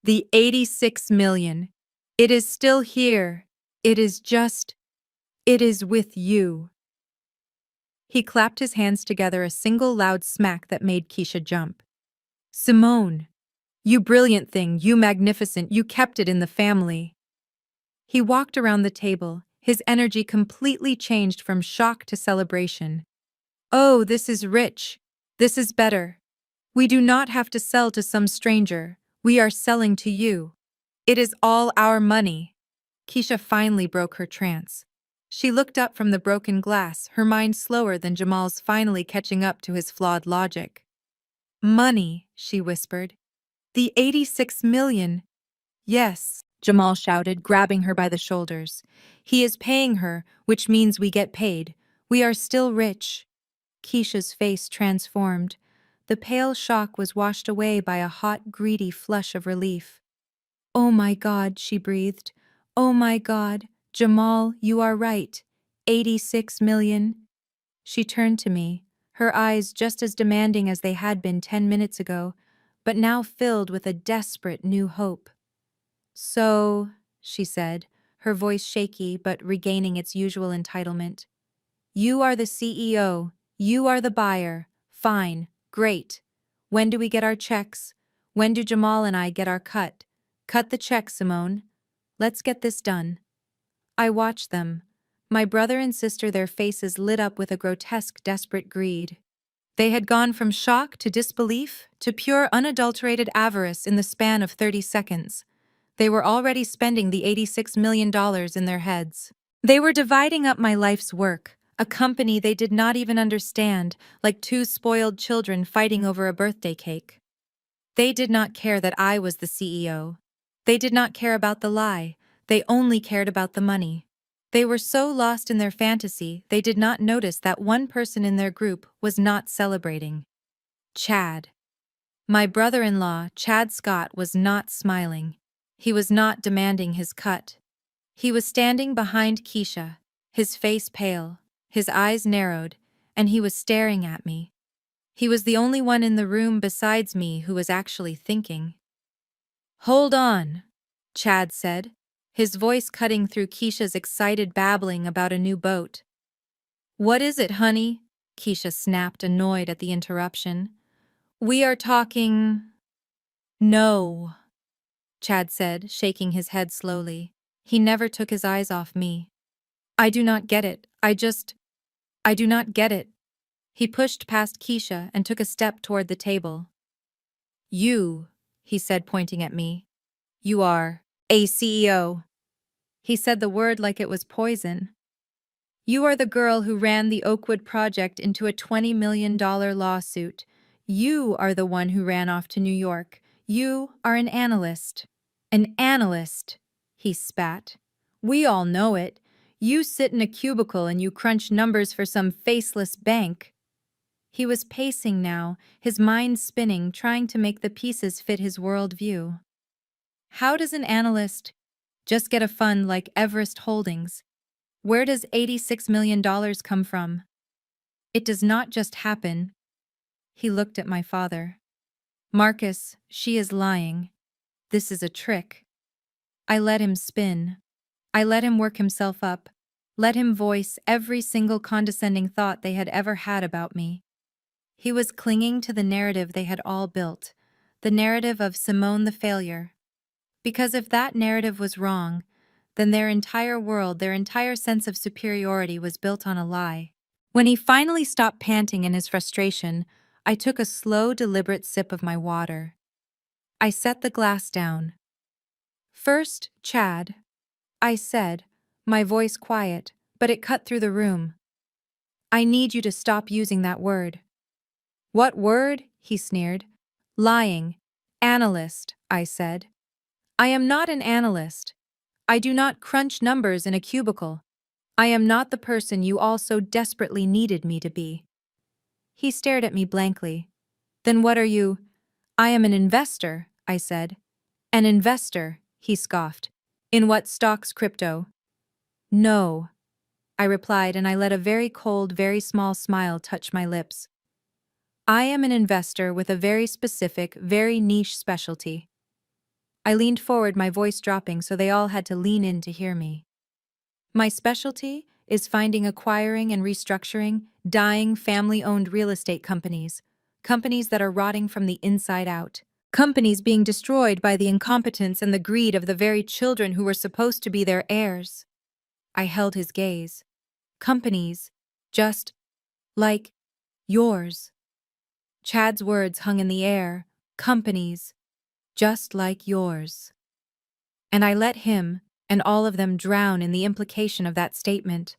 "The 86 million. It is still here. It is with you." He clapped his hands together, a single loud smack that made Keisha jump. "Simone, you brilliant thing, you magnificent, you kept it in the family." He walked around the table, his energy completely changed from shock to celebration. "Oh, this is rich. This is better. We do not have to sell to some stranger. We are selling to you. It is all our money." Keisha finally broke her trance. She looked up from the broken glass, her mind slower than Jamal's, finally catching up to his flawed logic. "Money," she whispered. "The 86 million. Yes," Jamal shouted, grabbing her by the shoulders. "He is paying her, which means we get paid. We are still rich." Keisha's face transformed. The pale shock was washed away by a hot, greedy flush of relief. "Oh my God," she breathed. "Oh my God, Jamal, you are right. 86 million. She turned to me, her eyes just as demanding as they had been 10 minutes ago, but now filled with a desperate new hope. "So," she said, her voice shaky but regaining its usual entitlement, "you are the CEO. You are the buyer. Fine. Great. When do we get our checks? When do Jamal and I get our cut? Cut the check, Simone. Let's get this done." I watched them. My brother and sister, their faces lit up with a grotesque, desperate greed. They had gone from shock to disbelief to pure, unadulterated avarice in the span of 30 seconds. They were already spending the $86 million in their heads. They were dividing up my life's work, a company they did not even understand, like two spoiled children fighting over a birthday cake. They did not care that I was the CEO. They did not care about the lie. They only cared about the money. They were so lost in their fantasy, they did not notice that one person in their group was not celebrating. Chad. My brother-in-law, Chad Scott, was not smiling. He was not demanding his cut. He was standing behind Keisha, his face pale, his eyes narrowed, and he was staring at me. He was the only one in the room besides me who was actually thinking. "Hold on," Chad said, his voice cutting through Keisha's excited babbling about a new boat. "What is it, honey?" Keisha snapped, annoyed at the interruption. "We are talking—" "No," Chad said, shaking his head slowly. He never took his eyes off me. "I do not get it. I do not get it." He pushed past Keisha and took a step toward the table. You, he said, pointing at me. You are a CEO. He said the word like it was poison. You are the girl who ran the Oakwood project into a $20 million lawsuit. You are the one who ran off to New York. You are an analyst. An analyst, he spat. We all know it. You sit in a cubicle and you crunch numbers for some faceless bank. He was pacing now, his mind spinning, trying to make the pieces fit his worldview. How does an analyst just get a fund like Everest Holdings? Where does $86 million come from? It does not just happen. He looked at my father. Marcus, she is lying. This is a trick. I let him spin. I let him work himself up. Let him voice every single condescending thought they had ever had about me. He was clinging to the narrative they had all built, the narrative of Simone the failure. Because if that narrative was wrong, then their entire world, their entire sense of superiority was built on a lie. When he finally stopped panting in his frustration, I took a slow, deliberate sip of my water. I set the glass down. First, Chad, I said, my voice quiet, but it cut through the room. I need you to stop using that word. What word? He sneered. Lying. Analyst, I said. I am not an analyst. I do not crunch numbers in a cubicle. I am not the person you all so desperately needed me to be. He stared at me blankly. Then what are you? I am an investor, I said. An investor, he scoffed. In what stocks, crypto? No, I replied, and I let a very cold, very small smile touch my lips. I am an investor with a very specific, very niche specialty. I leaned forward, my voice dropping so they all had to lean in to hear me. My specialty is finding, acquiring, and restructuring dying family-owned real estate companies, companies that are rotting from the inside out, companies being destroyed by the incompetence and the greed of the very children who were supposed to be their heirs. I held his gaze. Companies, just like yours. Chad's words hung in the air. Companies, just like yours. And I let him and all of them drown in the implication of that statement.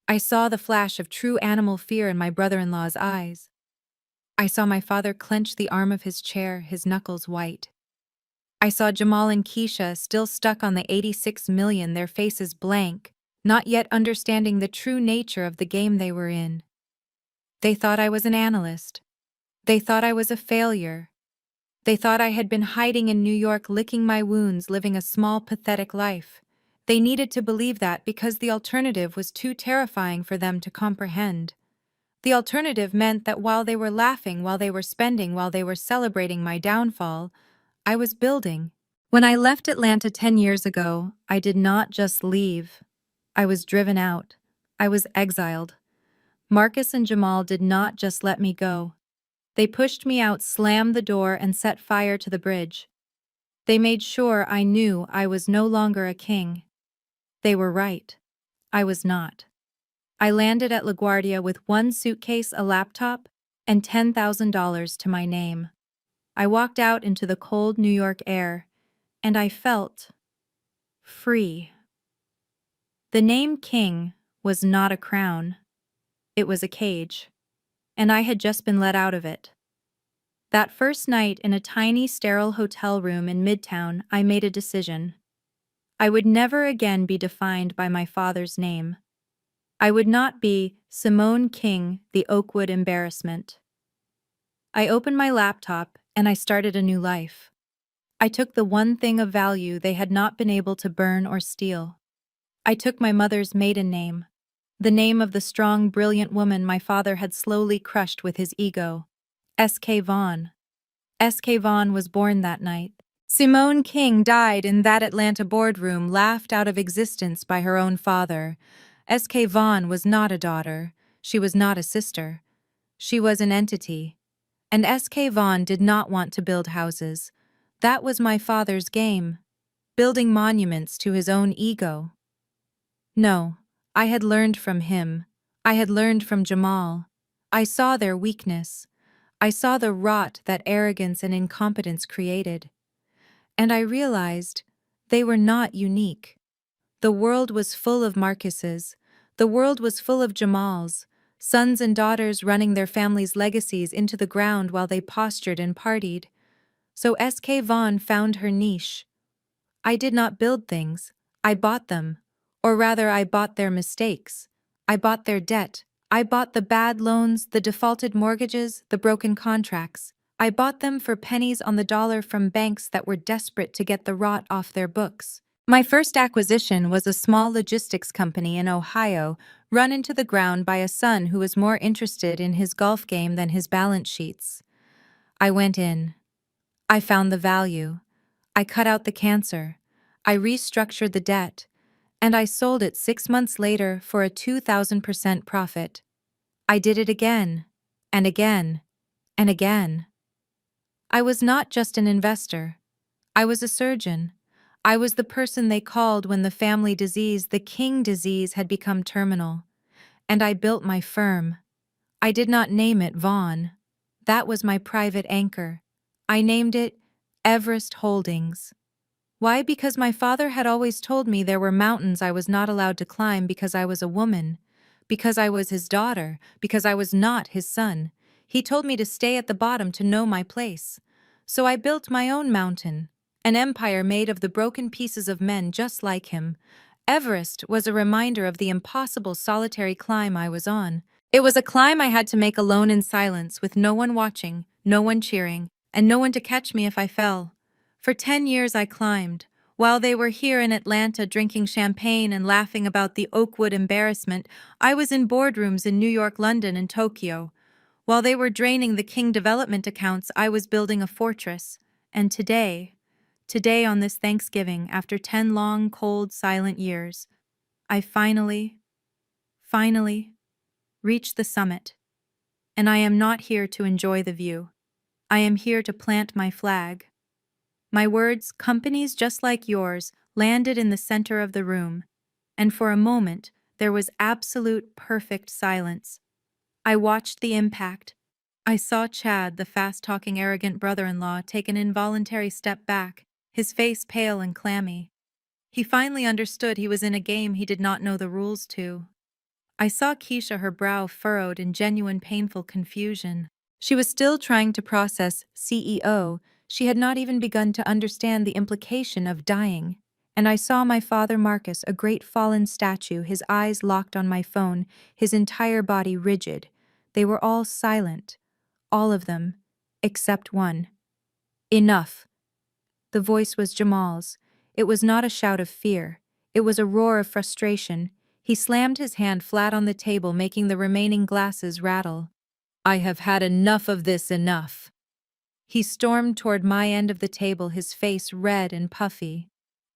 I saw the flash of true animal fear in my brother-in-law's eyes. I saw my father clench the arm of his chair, his knuckles white. I saw Jamal and Keisha still stuck on the 86 million, their faces blank, not yet understanding the true nature of the game they were in. They thought I was an analyst. They thought I was a failure. They thought I had been hiding in New York, licking my wounds, living a small, pathetic life. They needed to believe that because the alternative was too terrifying for them to comprehend. The alternative meant that while they were laughing, while they were spending, while they were celebrating my downfall, I was building. When I left Atlanta 10 years ago, I did not just leave. I was driven out. I was exiled. Marcus and Jamal did not just let me go. They pushed me out, slammed the door, and set fire to the bridge. They made sure I knew I was no longer a king. They were right. I was not. I landed at LaGuardia with one suitcase, a laptop, and $10,000 to my name. I walked out into the cold New York air, and I felt free. The name King was not a crown. It was a cage, and I had just been let out of it. That first night in a tiny, sterile hotel room in Midtown, I made a decision. I would never again be defined by my father's name. I would not be Simone King, the Oakwood embarrassment. I opened my laptop and I started a new life. I took the one thing of value they had not been able to burn or steal. I took my mother's maiden name, the name of the strong, brilliant woman my father had slowly crushed with his ego. S.K. Vaughn. S.K. Vaughn was born that night. Simone King died in that Atlanta boardroom, laughed out of existence by her own father. S.K. Vaughn was not a daughter. She was not a sister. She was an entity. And S.K. Vaughn did not want to build houses. That was my father's game, building monuments to his own ego. No, I had learned from him. I had learned from Jamal. I saw their weakness. I saw the rot that arrogance and incompetence created. And I realized they were not unique. The world was full of Marcuses. The world was full of Jamals, sons and daughters running their families' legacies into the ground while they postured and partied. So S.K. Vaughn found her niche. I did not build things, I bought them. Or rather, I bought their mistakes. I bought their debt. I bought the bad loans, the defaulted mortgages, the broken contracts. I bought them for pennies on the dollar from banks that were desperate to get the rot off their books. My first acquisition was a small logistics company in Ohio, run into the ground by a son who was more interested in his golf game than his balance sheets. I went in. I found the value. I cut out the cancer. I restructured the debt. And I sold it 6 months later for a 2,000% profit. I did it again, and again, and again. I was not just an investor. I was a surgeon. I was the person they called when the family disease, the king disease, had become terminal. And I built my firm. I did not name it Vaughn. That was my private anchor. I named it Everest Holdings. Why? Because my father had always told me there were mountains I was not allowed to climb because I was a woman, because I was his daughter, because I was not his son. He told me to stay at the bottom to know my place. So I built my own mountain, an empire made of the broken pieces of men just like him. Everest was a reminder of the impossible solitary climb I was on. It was a climb I had to make alone in silence, with no one watching, no one cheering, and no one to catch me if I fell. For 10 years I climbed, while they were here in Atlanta drinking champagne and laughing about the Oakwood embarrassment. I was in boardrooms in New York, London, and Tokyo. While they were draining the King development accounts, I was building a fortress. And today on this Thanksgiving, after 10 long, cold, silent years, I finally reached the summit. And I am not here to enjoy the view. I am here to plant my flag. My words, companies just like yours, landed in the center of the room, and for a moment there was absolute perfect silence. I watched the impact. I saw Chad, the fast-talking arrogant brother-in-law, take an involuntary step back, his face pale and clammy. He finally understood he was in a game he did not know the rules to. I saw Keisha, her brow furrowed in genuine painful confusion. She was still trying to process CEO. She had not even begun to understand the implication of dying. And I saw my father Marcus, a great fallen statue, his eyes locked on my phone, his entire body rigid. They were all silent. All of them. Except one. Enough. The voice was Jamal's. It was not a shout of fear. It was a roar of frustration. He slammed his hand flat on the table, making the remaining glasses rattle. I have had enough of this, enough. He stormed toward my end of the table, his face red and puffy.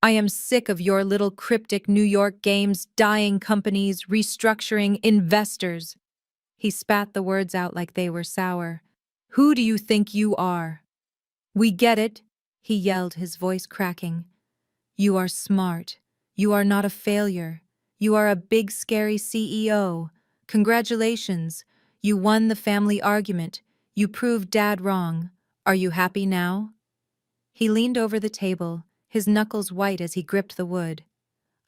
I am sick of your little cryptic New York games, dying companies, restructuring, investors. He spat the words out like they were sour. Who do you think you are? We get it, he yelled, his voice cracking. You are smart. You are not a failure. You are a big, scary CEO. Congratulations. You won the family argument. You proved Dad wrong. Are you happy now? He leaned over the table, his knuckles white as he gripped the wood.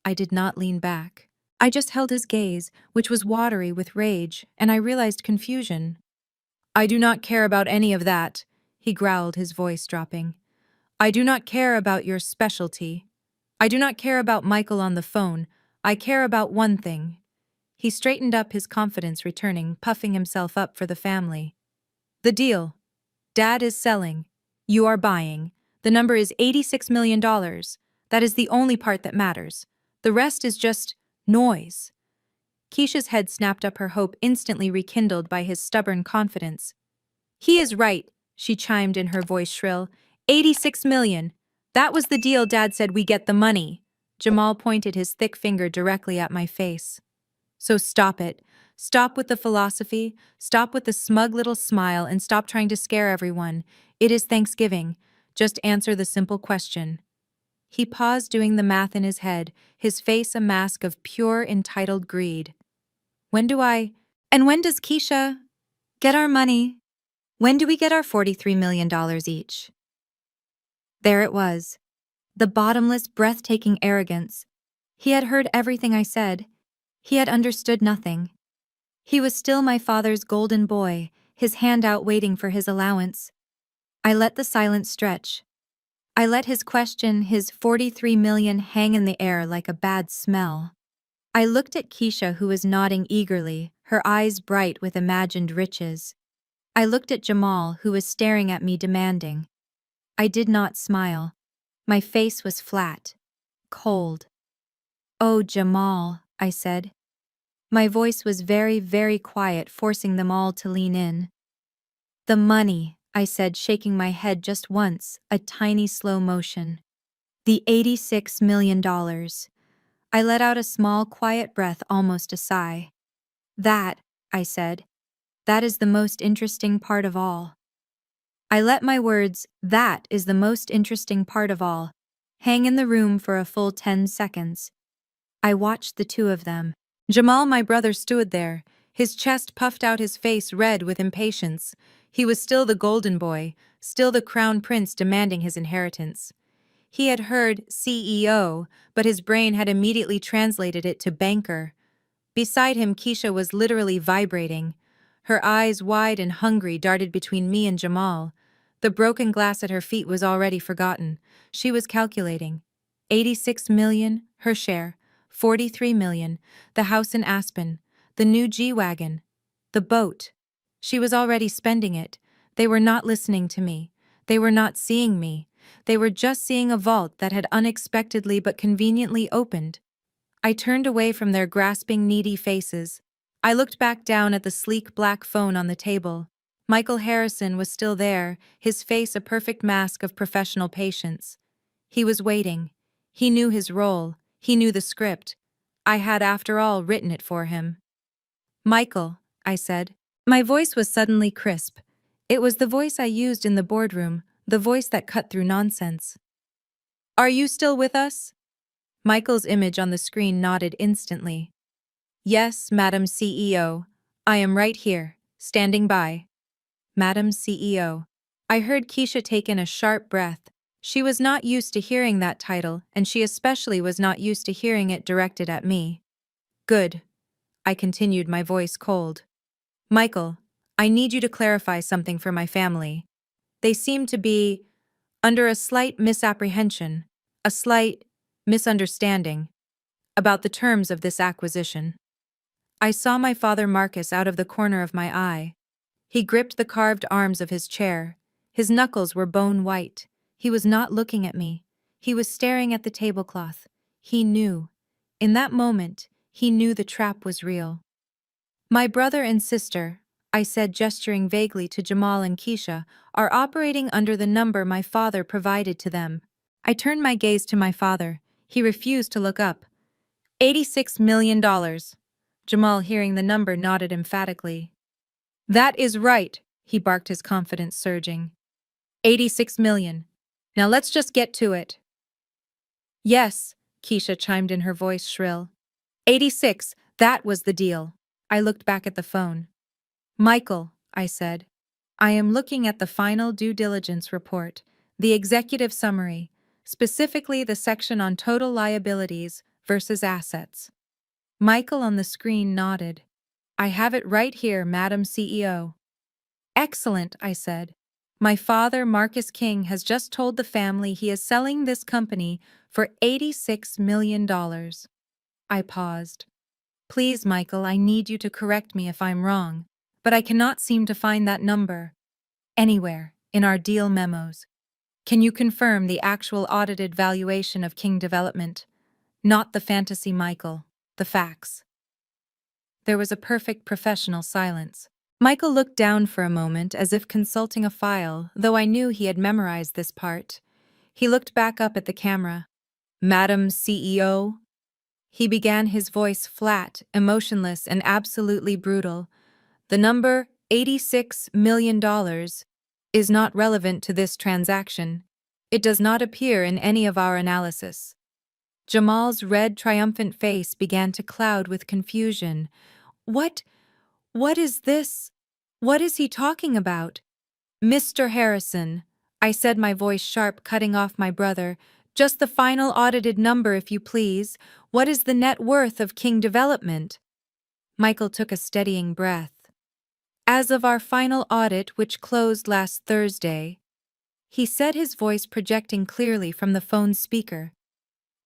I did not lean back. I just held his gaze, which was watery with rage, and I realized confusion. I do not care about any of that, he growled, his voice dropping. I do not care about your specialty. I do not care about Michael on the phone. I care about one thing. He straightened up, his confidence returning, puffing himself up for the family. The deal. Dad is selling. You are buying. The number is $86 million. That is the only part that matters. The rest is just noise. Keisha's head snapped up, her hope instantly rekindled by his stubborn confidence. He is right, she chimed in, her voice shrill. 86 million. That was the deal. Dad said we get the money. Jamal pointed his thick finger directly at my face. So stop it. Stop with the philosophy, stop with the smug little smile, and stop trying to scare everyone. It is Thanksgiving. Just answer the simple question. He paused, doing the math in his head, his face a mask of pure entitled greed. And when does Keisha get our money? When do we get our $43 million each? There it was. The bottomless, breathtaking arrogance. He had heard everything I said. He had understood nothing. He was still my father's golden boy, his hand out waiting for his allowance. I let the silence stretch. I let his question, his 43 million, hang in the air like a bad smell. I looked at Keisha, who was nodding eagerly, her eyes bright with imagined riches. I looked at Jamal, who was staring at me demanding. I did not smile. My face was flat, cold. "Oh, Jamal," I said. My voice was very, very quiet, forcing them all to lean in. "The money," I said, shaking my head just once, a tiny slow motion. "The $86 million. I let out a small, quiet breath, almost a sigh. "That," I said, "that is the most interesting part of all." I let my words, "that is the most interesting part of all," hang in the room for a full 10 seconds. I watched the two of them. Jamal, my brother, stood there, his chest puffed out, his face red with impatience. He was still the golden boy, still the crown prince demanding his inheritance. He had heard CEO, but his brain had immediately translated it to banker. Beside him, Keisha was literally vibrating. Her eyes, wide and hungry, darted between me and Jamal. The broken glass at her feet was already forgotten. She was calculating. 86 million, her share. 43 million, the house in Aspen, the new G-Wagon, the boat. She was already spending it. They were not listening to me. They were not seeing me. They were just seeing a vault that had unexpectedly but conveniently opened. I turned away from their grasping, needy faces. I looked back down at the sleek black phone on the table. Michael Harrison was still there, his face a perfect mask of professional patience. He was waiting. He knew his role. He knew the script. I had, after all, written it for him. "Michael," I said. My voice was suddenly crisp. It was the voice I used in the boardroom, the voice that cut through nonsense. "Are you still with us?" Michael's image on the screen nodded instantly. "Yes, Madam CEO. I am right here, standing by." Madam CEO. I heard Keisha take in a sharp breath. She was not used to hearing that title, and she especially was not used to hearing it directed at me. "Good," I continued, my voice cold. "Michael, I need you to clarify something for my family. They seem to be under a slight misapprehension, a slight misunderstanding about the terms of this acquisition." I saw my father Marcus out of the corner of my eye. He gripped the carved arms of his chair. His knuckles were bone white. He was not looking at me. He was staring at the tablecloth. He knew. In that moment, he knew the trap was real. "My brother and sister," I said, gesturing vaguely to Jamal and Keisha, "are operating under the number my father provided to them." I turned my gaze to my father. He refused to look up. $86 million. Jamal, hearing the number, nodded emphatically. "That is right," he barked, his confidence surging. 86 million. Now let's just get to it." "Yes," Keisha chimed in, her voice shrill. 86, that was the deal. I looked back at the phone. "Michael," I said, "I am looking at the final due diligence report, the executive summary, specifically the section on total liabilities versus assets." Michael on the screen nodded. "I have it right here, Madam CEO." "Excellent," I said. "My father, Marcus King, has just told the family he is selling this company for $86 million. I paused. "Please, Michael, I need you to correct me if I'm wrong, but I cannot seem to find that number anywhere in our deal memos. Can you confirm the actual audited valuation of King Development? Not the fantasy, Michael, the facts." There was a perfect professional silence. Michael looked down for a moment as if consulting a file, though I knew he had memorized this part. He looked back up at the camera. "Madam CEO?" He began, his voice flat, emotionless, and absolutely brutal. "The number $86 million is not relevant to this transaction. It does not appear in any of our analysis." Jamal's red, triumphant face began to cloud with confusion. What is this? What is he talking about?" Mr. Harrison, I said, my voice sharp, cutting off my brother, just the final audited number, if you please. What is the net worth of King Development? Michael took a steadying breath. As of our final audit, which closed last Thursday, he said, his voice projecting clearly from the phone's speaker,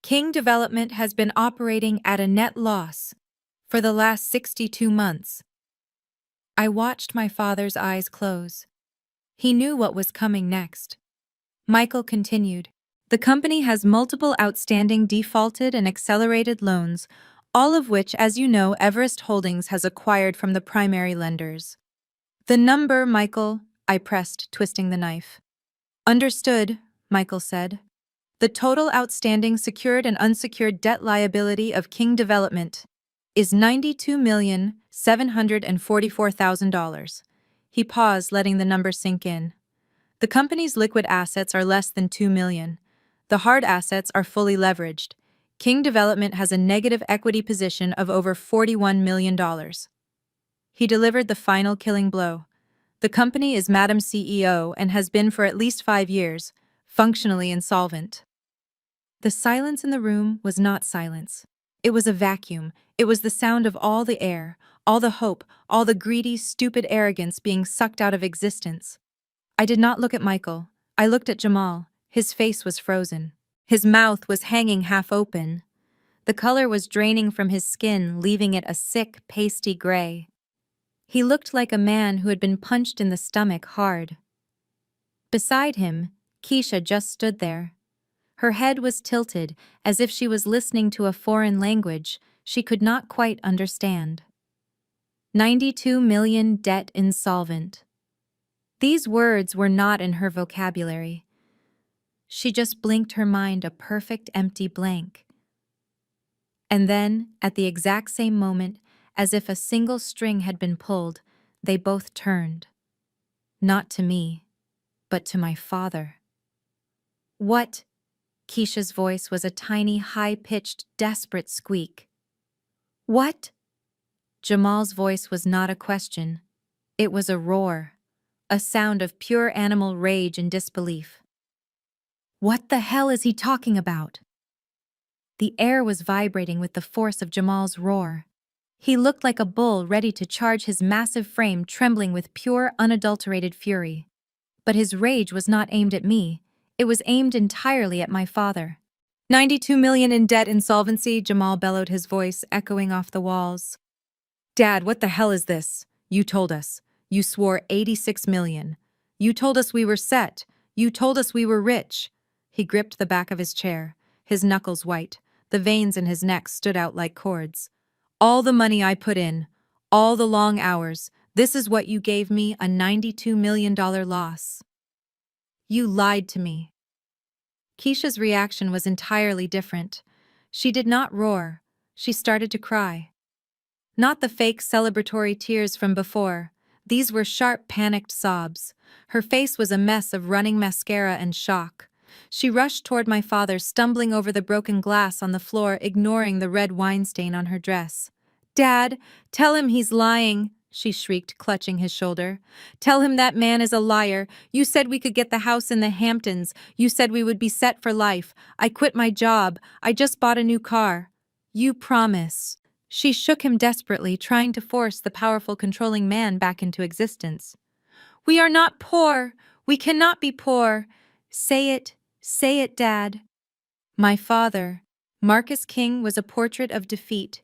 King Development has been operating at a net loss for the last 62 months. I watched my father's eyes close. He knew what was coming next. Michael continued, the company has multiple outstanding defaulted and accelerated loans, all of which, as you know, Everest Holdings has acquired from the primary lenders. The number, Michael, I pressed, twisting the knife. Understood, Michael said. The total outstanding secured and unsecured debt liability of King Development is $92,744,000. He paused, letting the number sink in. The company's liquid assets are less than $2 million. The hard assets are fully leveraged. King Development has a negative equity position of over $41 million. He delivered the final killing blow. The company is Madam CEO and has been for at least 5 years, functionally insolvent. The silence in the room was not silence. It was a vacuum. It was the sound of all the air, all the hope, all the greedy, stupid arrogance being sucked out of existence. I did not look at Michael. I looked at Jamal. His face was frozen. His mouth was hanging half open. The color was draining from his skin, leaving it a sick, pasty gray. He looked like a man who had been punched in the stomach hard. Beside him, Keisha just stood there. Her head was tilted, as if she was listening to a foreign language she could not quite understand. 92 million debt insolvent. These words were not in her vocabulary. She just blinked, her mind a perfect empty blank. And then, at the exact same moment, as if a single string had been pulled, they both turned. Not to me, but to my father. What? Keisha's voice was a tiny, high-pitched, desperate squeak. What? Jamal's voice was not a question. It was a roar, a sound of pure animal rage and disbelief. What the hell is he talking about? The air was vibrating with the force of Jamal's roar. He looked like a bull ready to charge, his massive frame trembling with pure, unadulterated fury. But his rage was not aimed at me. It was aimed entirely at my father. 92 million in debt insolvency, Jamal bellowed, his voice echoing off the walls. Dad, what the hell is this? You told us. You swore 86 million. You told us we were set. You told us we were rich. He gripped the back of his chair, his knuckles white. The veins in his neck stood out like cords. All the money I put in, all the long hours, this is what you gave me, a $92 million loss. You lied to me. Keisha's reaction was entirely different. She did not roar. She started to cry. Not the fake celebratory tears from before. These were sharp, panicked sobs. Her face was a mess of running mascara and shock. She rushed toward my father, stumbling over the broken glass on the floor, ignoring the red wine stain on her dress. Dad, tell him he's lying, she shrieked, clutching his shoulder. Tell him that man is a liar. You said we could get the house in the Hamptons. You said we would be set for life. I quit my job. I just bought a new car. You promise. She shook him desperately, trying to force the powerful, controlling man back into existence. We are not poor. We cannot be poor. Say it, Dad. My father, Marcus King, was a portrait of defeat.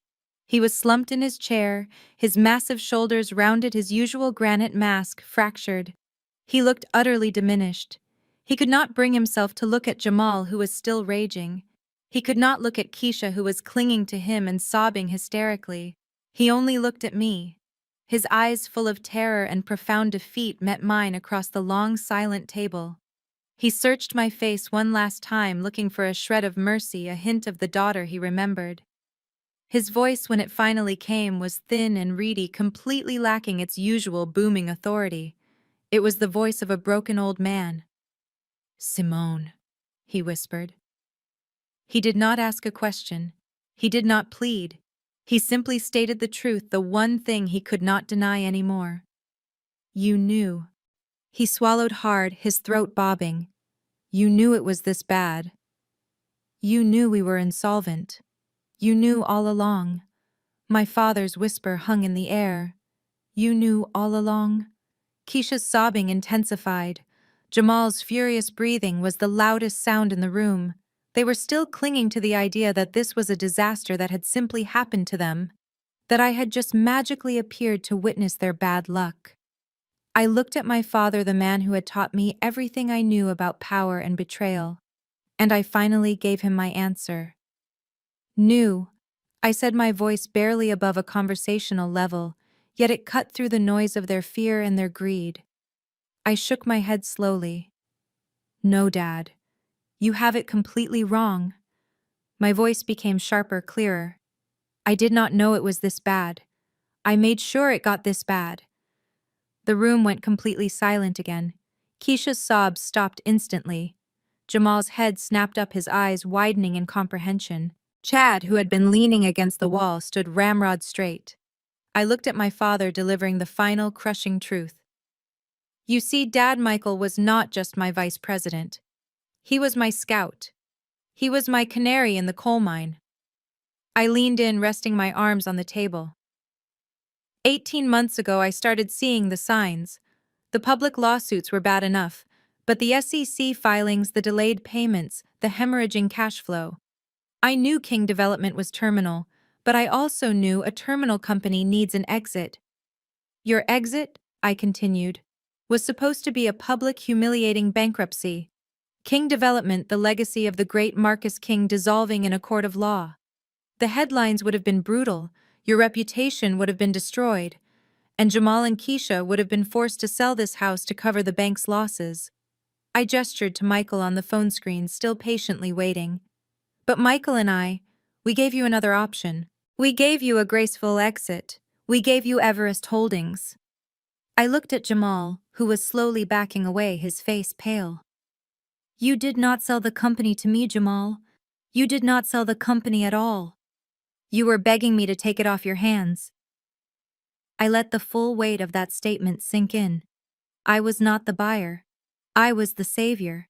He was slumped in his chair, his massive shoulders rounded, his usual granite mask fractured. He looked utterly diminished. He could not bring himself to look at Jamal, who was still raging. He could not look at Keisha, who was clinging to him and sobbing hysterically. He only looked at me. His eyes, full of terror and profound defeat, met mine across the long, silent table. He searched my face one last time, looking for a shred of mercy, a hint of the daughter he remembered. His voice, when it finally came, was thin and reedy, completely lacking its usual booming authority. It was the voice of a broken old man. Simone, he whispered. He did not ask a question. He did not plead. He simply stated the truth, the one thing he could not deny anymore. You knew. He swallowed hard, his throat bobbing. You knew it was this bad. You knew we were insolvent. You knew all along. My father's whisper hung in the air. You knew all along. Keisha's sobbing intensified. Jamal's furious breathing was the loudest sound in the room. They were still clinging to the idea that this was a disaster that had simply happened to them, that I had just magically appeared to witness their bad luck. I looked at my father, the man who had taught me everything I knew about power and betrayal, and I finally gave him my answer. Knew, I said, my voice barely above a conversational level, yet it cut through the noise of their fear and their greed. I shook my head slowly. No, Dad. You have it completely wrong. My voice became sharper, clearer. I did not know it was this bad. I made sure it got this bad. The room went completely silent again. Keisha's sobs stopped instantly. Jamal's head snapped up, his eyes widening in comprehension. Chad, who had been leaning against the wall, stood ramrod straight. I looked at my father, delivering the final, crushing truth. You see, Dad, Michael was not just my vice president. He was my scout. He was my canary in the coal mine. I leaned in, resting my arms on the table. 18 months ago, I started seeing the signs. The public lawsuits were bad enough, but the SEC filings, the delayed payments, the hemorrhaging cash flow. I knew King Development was terminal, but I also knew a terminal company needs an exit. Your exit, I continued, was supposed to be a public, humiliating bankruptcy. King Development, the legacy of the great Marcus King, dissolving in a court of law. The headlines would have been brutal, your reputation would have been destroyed, and Jamal and Keisha would have been forced to sell this house to cover the bank's losses. I gestured to Michael on the phone screen, still patiently waiting. But Michael and we gave you another option. We gave you a graceful exit. We gave you Everest Holdings. I looked at Jamal, who was slowly backing away, his face pale. You did not sell the company to me, Jamal. You did not sell the company at all. You were begging me to take it off your hands. I let the full weight of that statement sink in. I was not the buyer. I was the savior.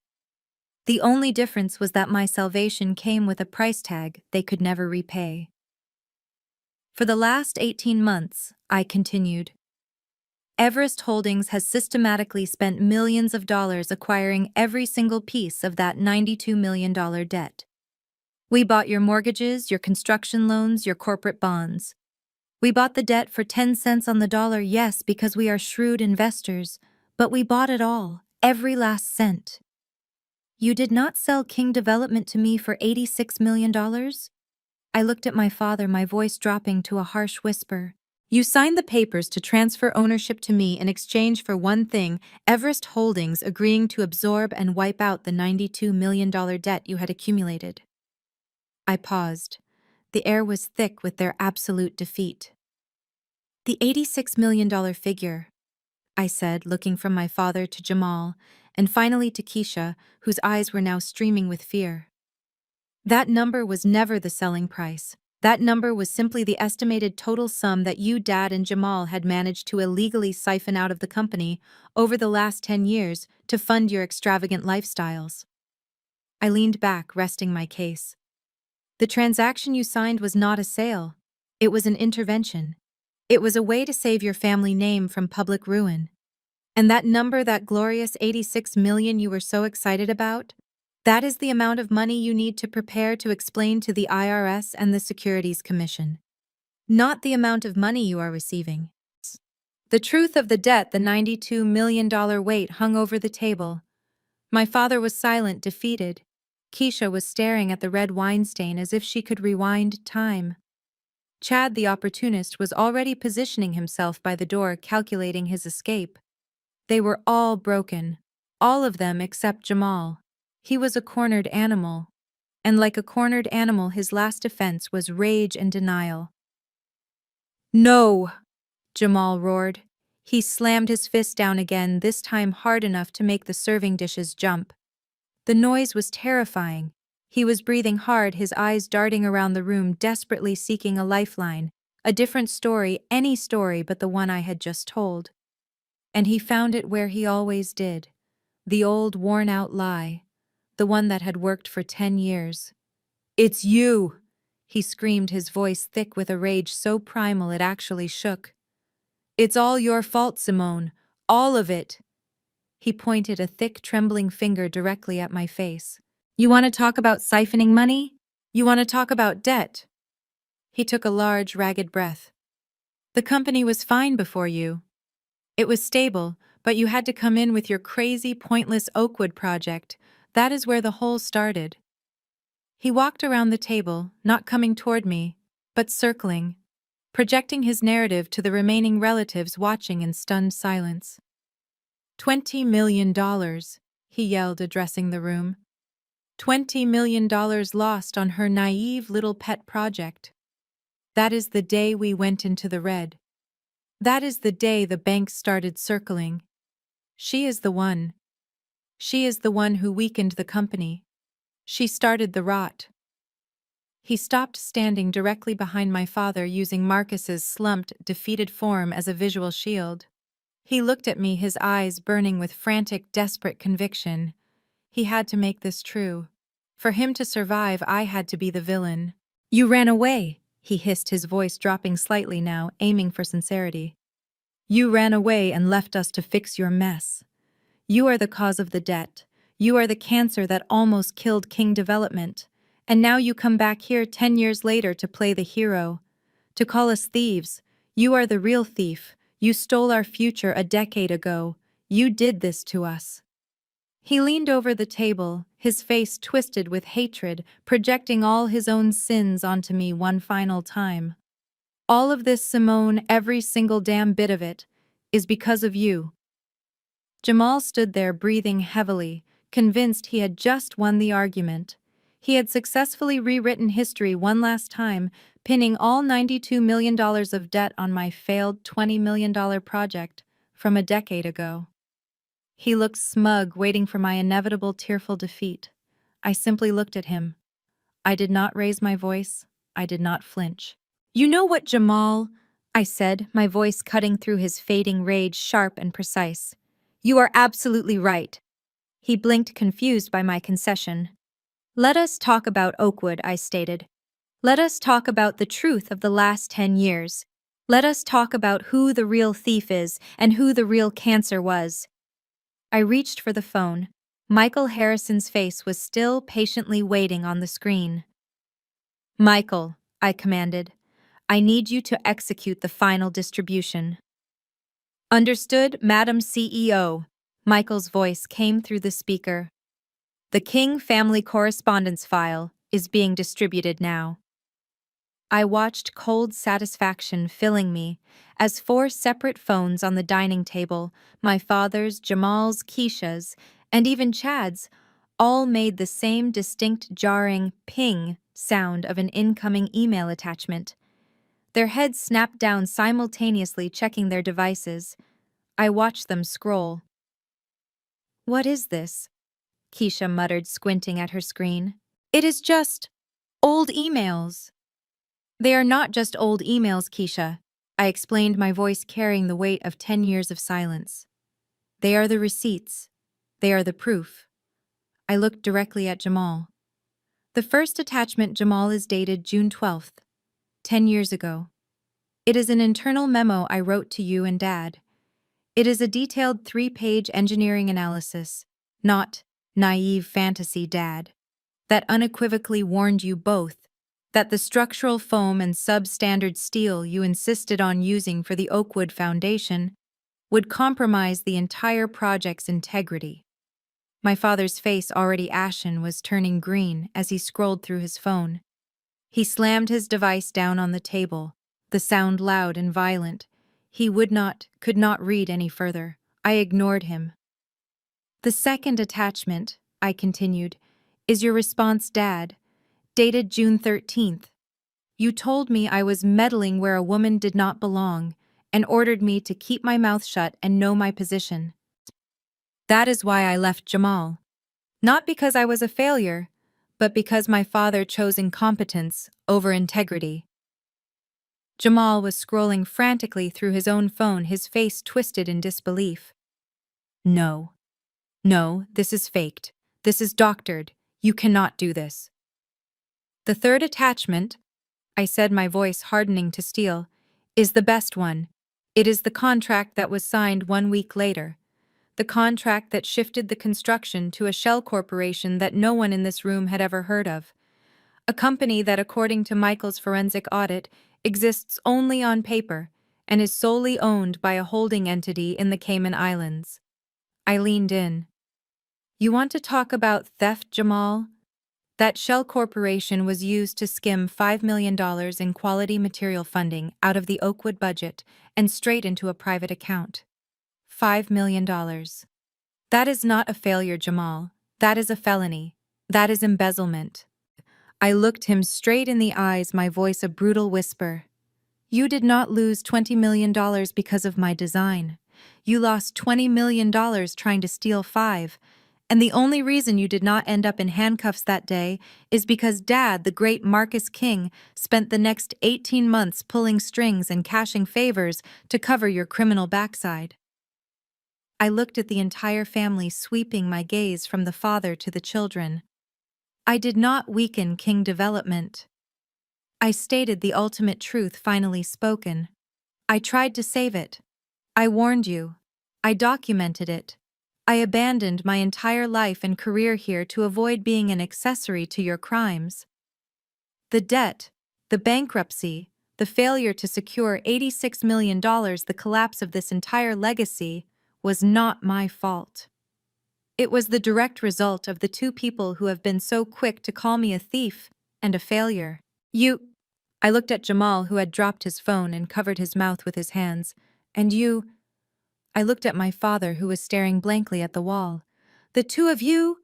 The only difference was that my salvation came with a price tag they could never repay. For the last 18 months, I continued, Everest Holdings has systematically spent millions of dollars acquiring every single piece of that $92 million debt. We bought your mortgages, your construction loans, your corporate bonds. We bought the debt for 10 cents on the dollar, yes, because we are shrewd investors, but we bought it all, every last cent. You did not sell King Development to me for $86 million? I looked at my father, my voice dropping to a harsh whisper. You signed the papers to transfer ownership to me in exchange for one thing, Everest Holdings agreeing to absorb and wipe out the $92 million debt you had accumulated. I paused. The air was thick with their absolute defeat. The $86 million figure, I said, looking from my father to Jamal, and finally to Keisha, whose eyes were now streaming with fear. That number was never the selling price. That number was simply the estimated total sum that you, Dad, and Jamal had managed to illegally siphon out of the company over the last 10 years to fund your extravagant lifestyles. I leaned back, resting my case. The transaction you signed was not a sale. It was an intervention. It was a way to save your family name from public ruin. And that number, that glorious 86 million you were so excited about, that is the amount of money you need to prepare to explain to the IRS and the Securities Commission. Not the amount of money you are receiving. The truth of the debt, the $92 million weight, hung over the table. My father was silent, defeated. Keisha was staring at the red wine stain as if she could rewind time. Chad, the opportunist, was already positioning himself by the door, calculating his escape. They were all broken. All of them except Jamal. He was a cornered animal. And like a cornered animal, his last defense was rage and denial. No! Jamal roared. He slammed his fist down again, this time hard enough to make the serving dishes jump. The noise was terrifying. He was breathing hard, his eyes darting around the room, desperately seeking a lifeline, a different story, any story but the one I had just told. And he found it where he always did. The old worn-out lie. The one that had worked for 10 years. "It's you!" he screamed, his voice thick with a rage so primal it actually shook. "It's all your fault, Simone. All of it." He pointed a thick, trembling finger directly at my face. "You want to talk about siphoning money? You want to talk about debt?" He took a large, ragged breath. "The company was fine before you. It was stable, but you had to come in with your crazy, pointless Oakwood project. That is where the whole started." He walked around the table, not coming toward me, but circling, projecting his narrative to the remaining relatives watching in stunned silence. $20 million, he yelled, addressing the room. $20 million lost on her naive little pet project. That is the day we went into the red. That is the day the banks started circling. She is the one. She is the one who weakened the company. She started the rot. He stopped, standing directly behind my father, using Marcus's slumped, defeated form as a visual shield. He looked at me, his eyes burning with frantic, desperate conviction. He had to make this true. For him to survive, I had to be the villain. "You ran away," he hissed, his voice dropping slightly now, aiming for sincerity. "You ran away and left us to fix your mess. You are the cause of the debt. You are the cancer that almost killed King Development. And now you come back here 10 years later to play the hero. To call us thieves. You are the real thief. You stole our future a decade ago. You did this to us." He leaned over the table, his face twisted with hatred, projecting all his own sins onto me one final time. "All of this, Simone, every single damn bit of it, is because of you." Jamal stood there, breathing heavily, convinced he had just won the argument. He had successfully rewritten history one last time, pinning all $92 million of debt on my failed $20 million project from a decade ago. He looked smug, waiting for my inevitable tearful defeat. I simply looked at him. I did not raise my voice. I did not flinch. "You know what, Jamal?" I said, my voice cutting through his fading rage, sharp and precise. "You are absolutely right." He blinked, confused by my concession. "Let us talk about Oakwood," I stated. "Let us talk about the truth of the last 10 years. Let us talk about who the real thief is and who the real cancer was." I reached for the phone. Michael Harrison's face was still patiently waiting on the screen. "Michael," I commanded, "I need you to execute the final distribution." "Understood, Madam CEO." Michael's voice came through the speaker. "The King family correspondence file is being distributed now." I watched, cold satisfaction filling me, as 4 separate phones on the dining table, my father's, Jamal's, Keisha's, and even Chad's, all made the same distinct, jarring ping sound of an incoming email attachment. Their heads snapped down simultaneously, checking their devices. I watched them scroll. "What is this?" Keisha muttered, squinting at her screen. "It is just old emails." "They are not just old emails, Keisha," I explained, my voice carrying the weight of 10 years of silence. "They are the receipts. They are the proof." I looked directly at Jamal. "The first attachment, Jamal, is dated June 12th, 10 years ago. It is an internal memo I wrote to you and Dad. It is a detailed 3-page engineering analysis, not naive fantasy, Dad, that unequivocally warned you both that the structural foam and substandard steel you insisted on using for the Oakwood Foundation would compromise the entire project's integrity." My father's face, already ashen, was turning green as he scrolled through his phone. He slammed his device down on the table, the sound loud and violent. He could not read any further. I ignored him. "The second attachment," I continued, "is your response, Dad, dated June 13th. You told me I was meddling where a woman did not belong and ordered me to keep my mouth shut and know my position. That is why I left Jamal. Not because I was a failure, but because my father chose incompetence over integrity." Jamal was scrolling frantically through his own phone, his face twisted in disbelief. No. No, this is faked. This is doctored. You cannot do this. The third attachment, I said, my voice hardening to steel, is the best one. It is the contract that was signed 1 week later. The contract that shifted the construction to a shell corporation that no one in this room had ever heard of. A company that, according to Michael's forensic audit, exists only on paper and is solely owned by a holding entity in the Cayman Islands. I leaned in. You want to talk about theft, Jamal? That shell corporation was used to skim $5 million in quality material funding out of the Oakwood budget and straight into a private account. $5 million. That is not a failure, Jamal. That is a felony. That is embezzlement. I looked him straight in the eyes, my voice a brutal whisper. You did not lose $20 million because of my design. You lost $20 million trying to steal 5. And the only reason you did not end up in handcuffs that day is because Dad, the great Marcus King, spent the next 18 months pulling strings and cashing favors to cover your criminal backside. I looked at the entire family, sweeping my gaze from the father to the children. I did not weaken King development. I stated the ultimate truth finally spoken. I tried to save it. I warned you. I documented it. I abandoned my entire life and career here to avoid being an accessory to your crimes. The debt, the bankruptcy, the failure to secure $86 million, the collapse of this entire legacy, was not my fault. It was the direct result of the two people who have been so quick to call me a thief and a failure. I looked at Jamal, who had dropped his phone and covered his mouth with his hands. And you... I looked at my father, who was staring blankly at the wall. The two of you,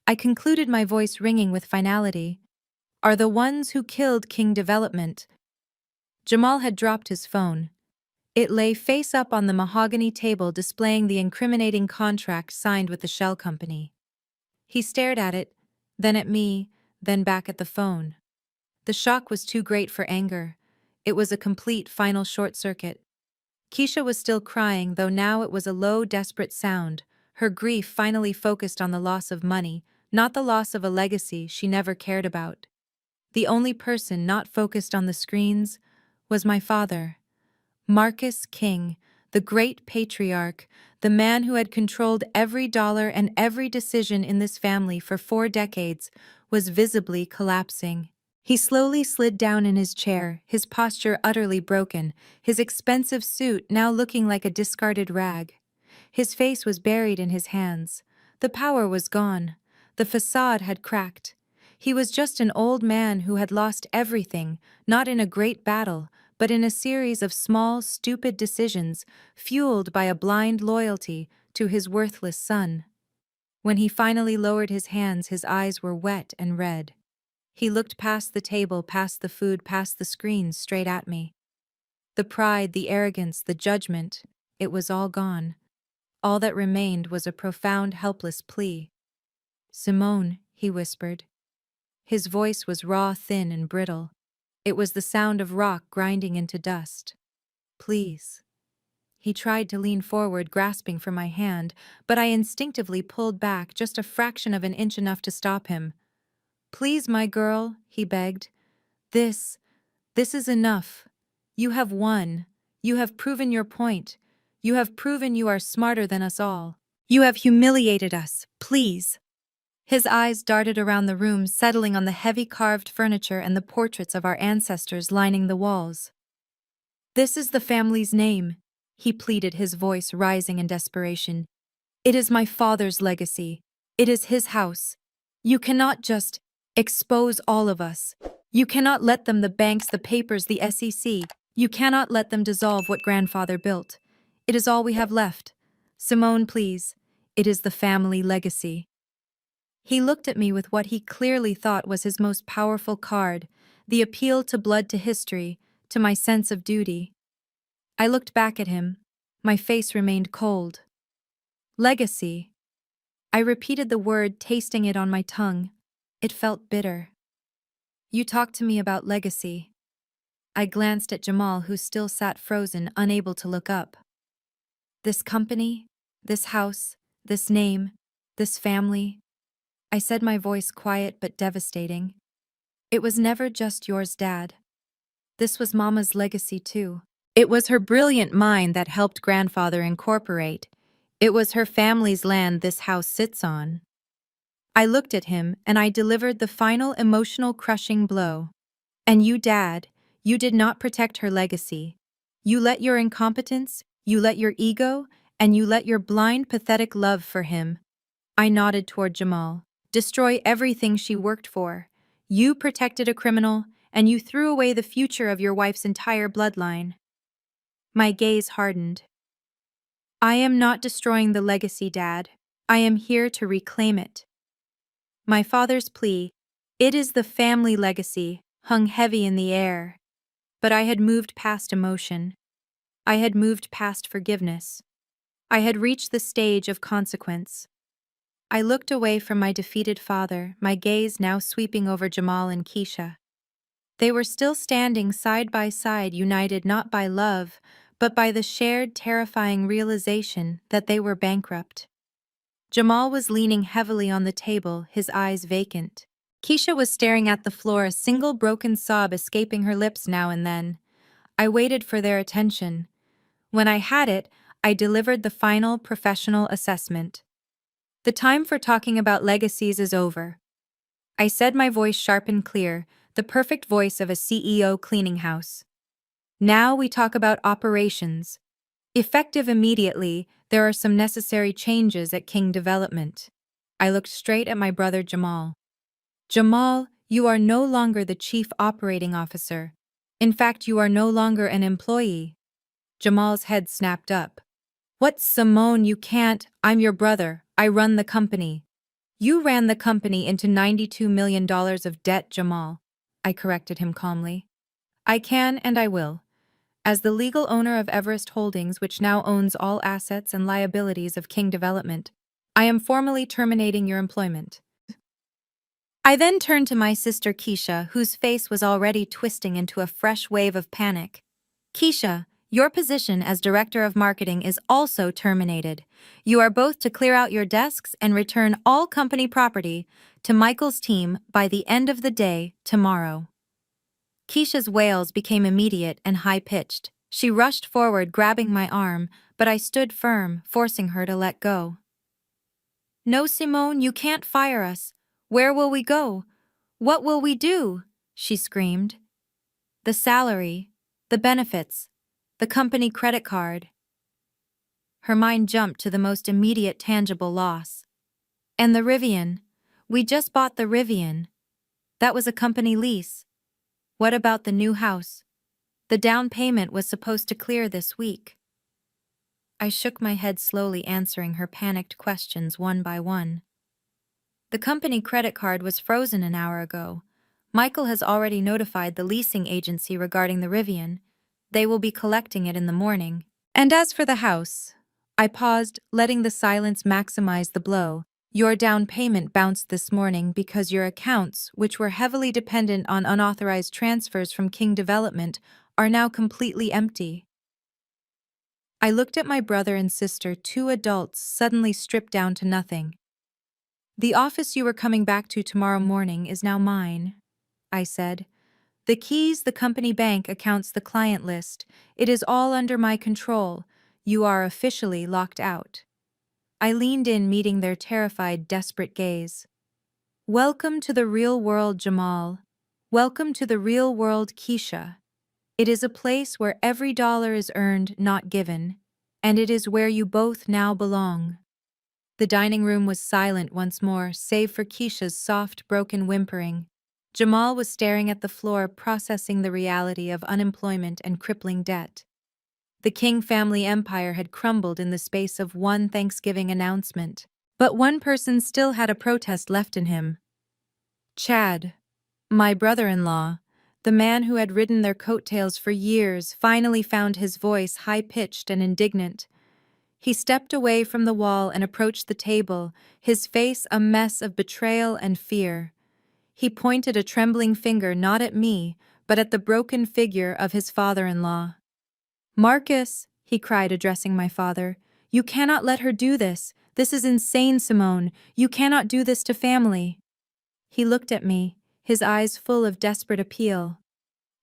I concluded, my voice ringing with finality, are the ones who killed King Development. Jamal had dropped his phone. It lay face up on the mahogany table, displaying the incriminating contract signed with the shell company. He stared at it, then at me, then back at the phone. The shock was too great for anger. It was a complete final short circuit. Keisha was still crying, though now it was a low, desperate sound. Her grief finally focused on the loss of money, not the loss of a legacy she never cared about. The only person not focused on the screens was my father. Marcus King, the great patriarch, the man who had controlled every dollar and every decision in this family for 4 decades, was visibly collapsing. He slowly slid down in his chair, his posture utterly broken, his expensive suit now looking like a discarded rag. His face was buried in his hands. The power was gone. The facade had cracked. He was just an old man who had lost everything, not in a great battle, but in a series of small, stupid decisions fueled by a blind loyalty to his worthless son. When he finally lowered his hands, his eyes were wet and red. He looked past the table, past the food, past the screens, straight at me. The pride, the arrogance, the judgment, it was all gone. All that remained was a profound, helpless plea. "Simone," he whispered. His voice was raw, thin, and brittle. It was the sound of rock grinding into dust. "Please." He tried to lean forward, grasping for my hand, but I instinctively pulled back just a fraction of an inch, enough to stop him. "Please, my girl," he begged. This is enough. You have won. You have proven your point. You have proven you are smarter than us all. You have humiliated us. Please." His eyes darted around the room, settling on the heavy carved furniture and the portraits of our ancestors lining the walls. "This is the family's name," he pleaded, his voice rising in desperation. "It is my father's legacy. It is his house. You cannot just expose all of us. You cannot let them, the banks, the papers, the SEC. You cannot let them dissolve what grandfather built. It is all we have left. Simone, please. It is the family legacy." He looked at me with what he clearly thought was his most powerful card, the appeal to blood, to history, to my sense of duty. I looked back at him. My face remained cold. "Legacy." I repeated the word, tasting it on my tongue. It felt bitter. "You talked to me about legacy." I glanced at Jamal, who still sat frozen, unable to look up. This company, this house, this name, this family. I said, my voice quiet but devastating. It was never just yours, Dad. This was Mama's legacy, too. It was her brilliant mind that helped Grandfather incorporate. It was her family's land this house sits on. I looked at him and I delivered the final emotional crushing blow. And you, Dad, you did not protect her legacy. You let your incompetence, you let your ego, and you let your blind, pathetic love for him. I nodded toward Jamal. Destroy everything she worked for. You protected a criminal, and you threw away the future of your wife's entire bloodline. My gaze hardened. I am not destroying the legacy, Dad. I am here to reclaim it. My father's plea, it is the family legacy, hung heavy in the air. But I had moved past emotion. I had moved past forgiveness. I had reached the stage of consequence. I looked away from my defeated father, my gaze now sweeping over Jamal and Keisha. They were still standing side by side, united not by love, but by the shared, terrifying realization that they were bankrupt. Jamal was leaning heavily on the table, his eyes vacant. Keisha was staring at the floor, a single broken sob escaping her lips now and then. I waited for their attention. When I had it, I delivered the final professional assessment. The time for talking about legacies is over. I said, my voice sharp and clear, the perfect voice of a CEO cleaning house. Now we talk about operations. Effective immediately, there are some necessary changes at King Development. I looked straight at my brother Jamal. Jamal, you are no longer the chief operating officer. In fact, you are no longer an employee. Jamal's head snapped up. What, Simone, you can't. I'm your brother. I run the company. You ran the company into $92 million of debt, Jamal. I corrected him calmly. I can and I will. As the legal owner of Everest Holdings, which now owns all assets and liabilities of King Development, I am formally terminating your employment. I then turned to my sister Keisha, whose face was already twisting into a fresh wave of panic. Keisha, your position as Director of Marketing is also terminated. You are both to clear out your desks and return all company property to Michael's team by the end of the day tomorrow. Keisha's wails became immediate and high-pitched. She rushed forward, grabbing my arm, but I stood firm, forcing her to let go. No, Simone, you can't fire us. Where will we go? What will we do? She screamed. The salary, the benefits, the company credit card. Her mind jumped to the most immediate tangible loss. And the Rivian. We just bought the Rivian. That was a company lease. What about the new house? The down payment was supposed to clear this week. I shook my head slowly, answering her panicked questions one by one. The company credit card was frozen an hour ago. Michael has already notified the leasing agency regarding the Rivian. They will be collecting it in the morning. And as for the house, I paused, letting the silence maximize the blow. Your down payment bounced this morning because your accounts, which were heavily dependent on unauthorized transfers from King Development, are now completely empty. I looked at my brother and sister, two adults suddenly stripped down to nothing. The office you were coming back to tomorrow morning is now mine, I said. The keys, the company bank accounts, the client list, it is all under my control. You are officially locked out. I leaned in, meeting their terrified, desperate gaze. Welcome to the real world, Jamal. Welcome to the real world, Keisha. It is a place where every dollar is earned, not given, and it is where you both now belong. The dining room was silent once more, save for Keisha's soft, broken whimpering. Jamal was staring at the floor, processing the reality of unemployment and crippling debt. The King family empire had crumbled in the space of one Thanksgiving announcement. But one person still had a protest left in him. Chad, my brother-in-law, the man who had ridden their coattails for years, finally found his voice high-pitched and indignant. He stepped away from the wall and approached the table, his face a mess of betrayal and fear. He pointed a trembling finger not at me, but at the broken figure of his father-in-law. "Marcus," he cried, addressing my father, "you cannot let her do this. This is insane, Simone. You cannot do this to family." He looked at me, his eyes full of desperate appeal.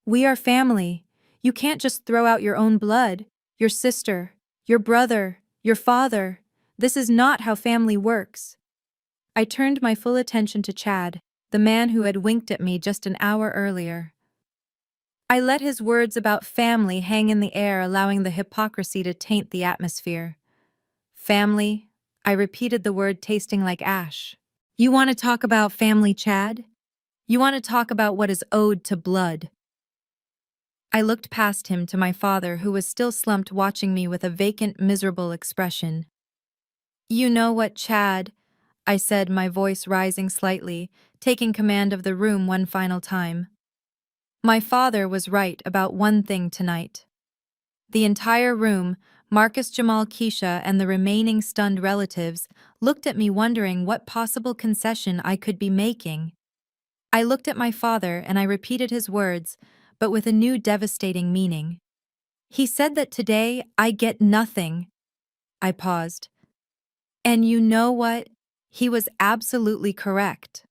"We are family. You can't just throw out your own blood, your sister, your brother, your father. This is not how family works." I turned my full attention to Chad, the man who had winked at me just an hour earlier. I let his words about family hang in the air, allowing the hypocrisy to taint the atmosphere. "Family," I repeated the word, tasting like ash. "You want to talk about family, Chad? You want to talk about what is owed to blood?" I looked past him to my father, who was still slumped watching me with a vacant, miserable expression. "You know what, Chad?" I said, my voice rising slightly, taking command of the room one final time. My father was right about one thing tonight. The entire room, Marcus, Jamal, Keisha, and the remaining stunned relatives, looked at me wondering what possible concession I could be making. I looked at my father and I repeated his words, but with a new devastating meaning. He said that today I get nothing. I paused. And you know what? He was absolutely correct.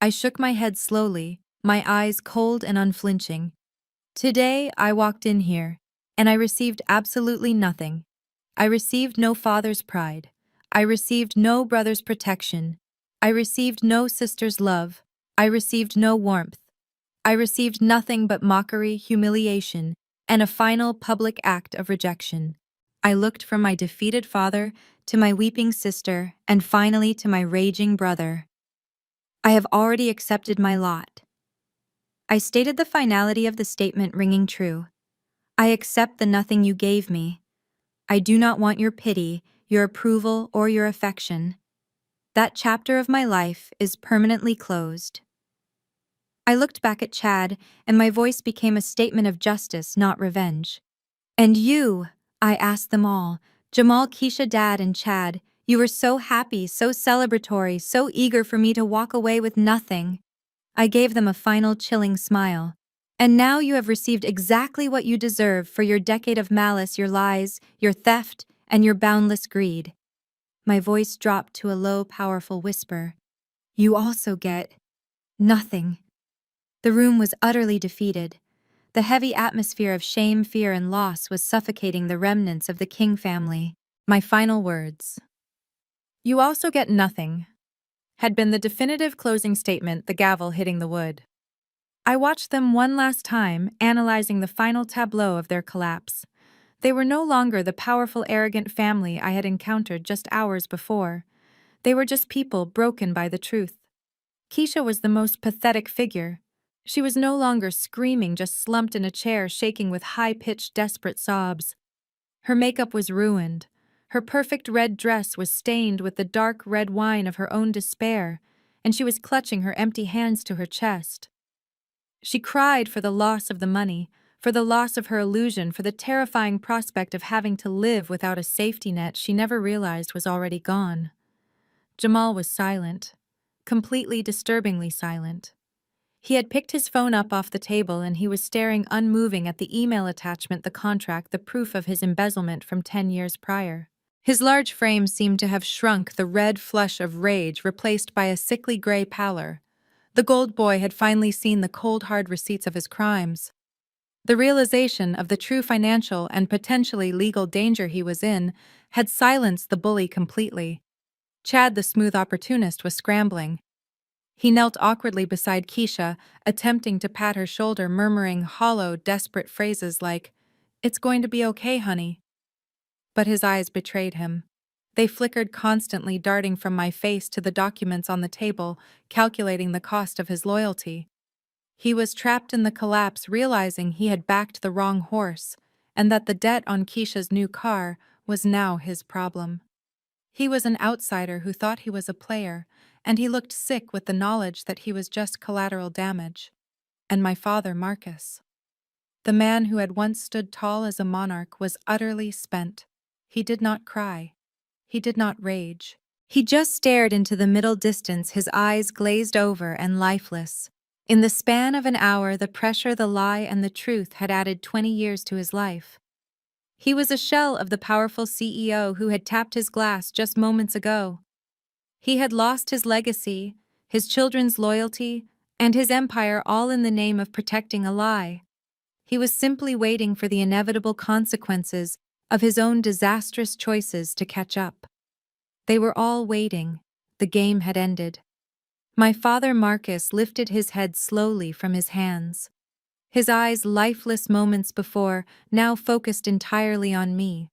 I shook my head slowly, my eyes cold and unflinching. Today I walked in here, and I received absolutely nothing. I received no father's pride. I received no brother's protection. I received no sister's love. I received no warmth. I received nothing but mockery, humiliation, and a final public act of rejection. I looked from my defeated father to my weeping sister and finally to my raging brother. I have already accepted my lot. I stated the finality of the statement ringing true. I accept the nothing you gave me. I do not want your pity, your approval, or your affection. That chapter of my life is permanently closed. I looked back at Chad, and my voice became a statement of justice, not revenge. "And you," I asked them all, Jamal, Keisha, Dad, and Chad, "you were so happy, so celebratory, so eager for me to walk away with nothing." I gave them a final chilling smile. "And now you have received exactly what you deserve for your decade of malice, your lies, your theft, and your boundless greed." My voice dropped to a low, powerful whisper. "You also get nothing." The room was utterly defeated. The heavy atmosphere of shame, fear, and loss was suffocating the remnants of the King family. My final words, "You also get nothing," had been the definitive closing statement, the gavel hitting the wood. I watched them one last time, analyzing the final tableau of their collapse. They were no longer the powerful, arrogant family I had encountered just hours before. They were just people broken by the truth. Keisha was the most pathetic figure. She was no longer screaming, just slumped in a chair, shaking with high-pitched, desperate sobs. Her makeup was ruined. Her perfect red dress was stained with the dark red wine of her own despair, and she was clutching her empty hands to her chest. She cried for the loss of the money, for the loss of her illusion, for the terrifying prospect of having to live without a safety net she never realized was already gone. Jamal was silent, completely disturbingly silent. He had picked his phone up off the table and he was staring unmoving at the email attachment, the contract, the proof of his embezzlement from 10 years prior. His large frame seemed to have shrunk, the red flush of rage replaced by a sickly gray pallor. The gold boy had finally seen the cold, hard receipts of his crimes. The realization of the true financial and potentially legal danger he was in had silenced the bully completely. Chad, the smooth opportunist, was scrambling. He knelt awkwardly beside Keisha, attempting to pat her shoulder, murmuring hollow, desperate phrases like, "It's going to be okay, honey." But his eyes betrayed him. They flickered constantly, darting from my face to the documents on the table, calculating the cost of his loyalty. He was trapped in the collapse, realizing he had backed the wrong horse, and that the debt on Keisha's new car was now his problem. He was an outsider who thought he was a player, and he looked sick with the knowledge that he was just collateral damage. And my father, Marcus, the man who had once stood tall as a monarch, was utterly spent. He did not cry. He did not rage. He just stared into the middle distance, his eyes glazed over and lifeless. In the span of an hour, the pressure, the lie, and the truth had added 20 years to his life. He was a shell of the powerful CEO who had tapped his glass just moments ago. He had lost his legacy, his children's loyalty, and his empire, all in the name of protecting a lie. He was simply waiting for the inevitable consequences of his own disastrous choices to catch up. They were all waiting. The game had ended. My father Marcus lifted his head slowly from his hands. His eyes, lifeless moments before, now focused entirely on me.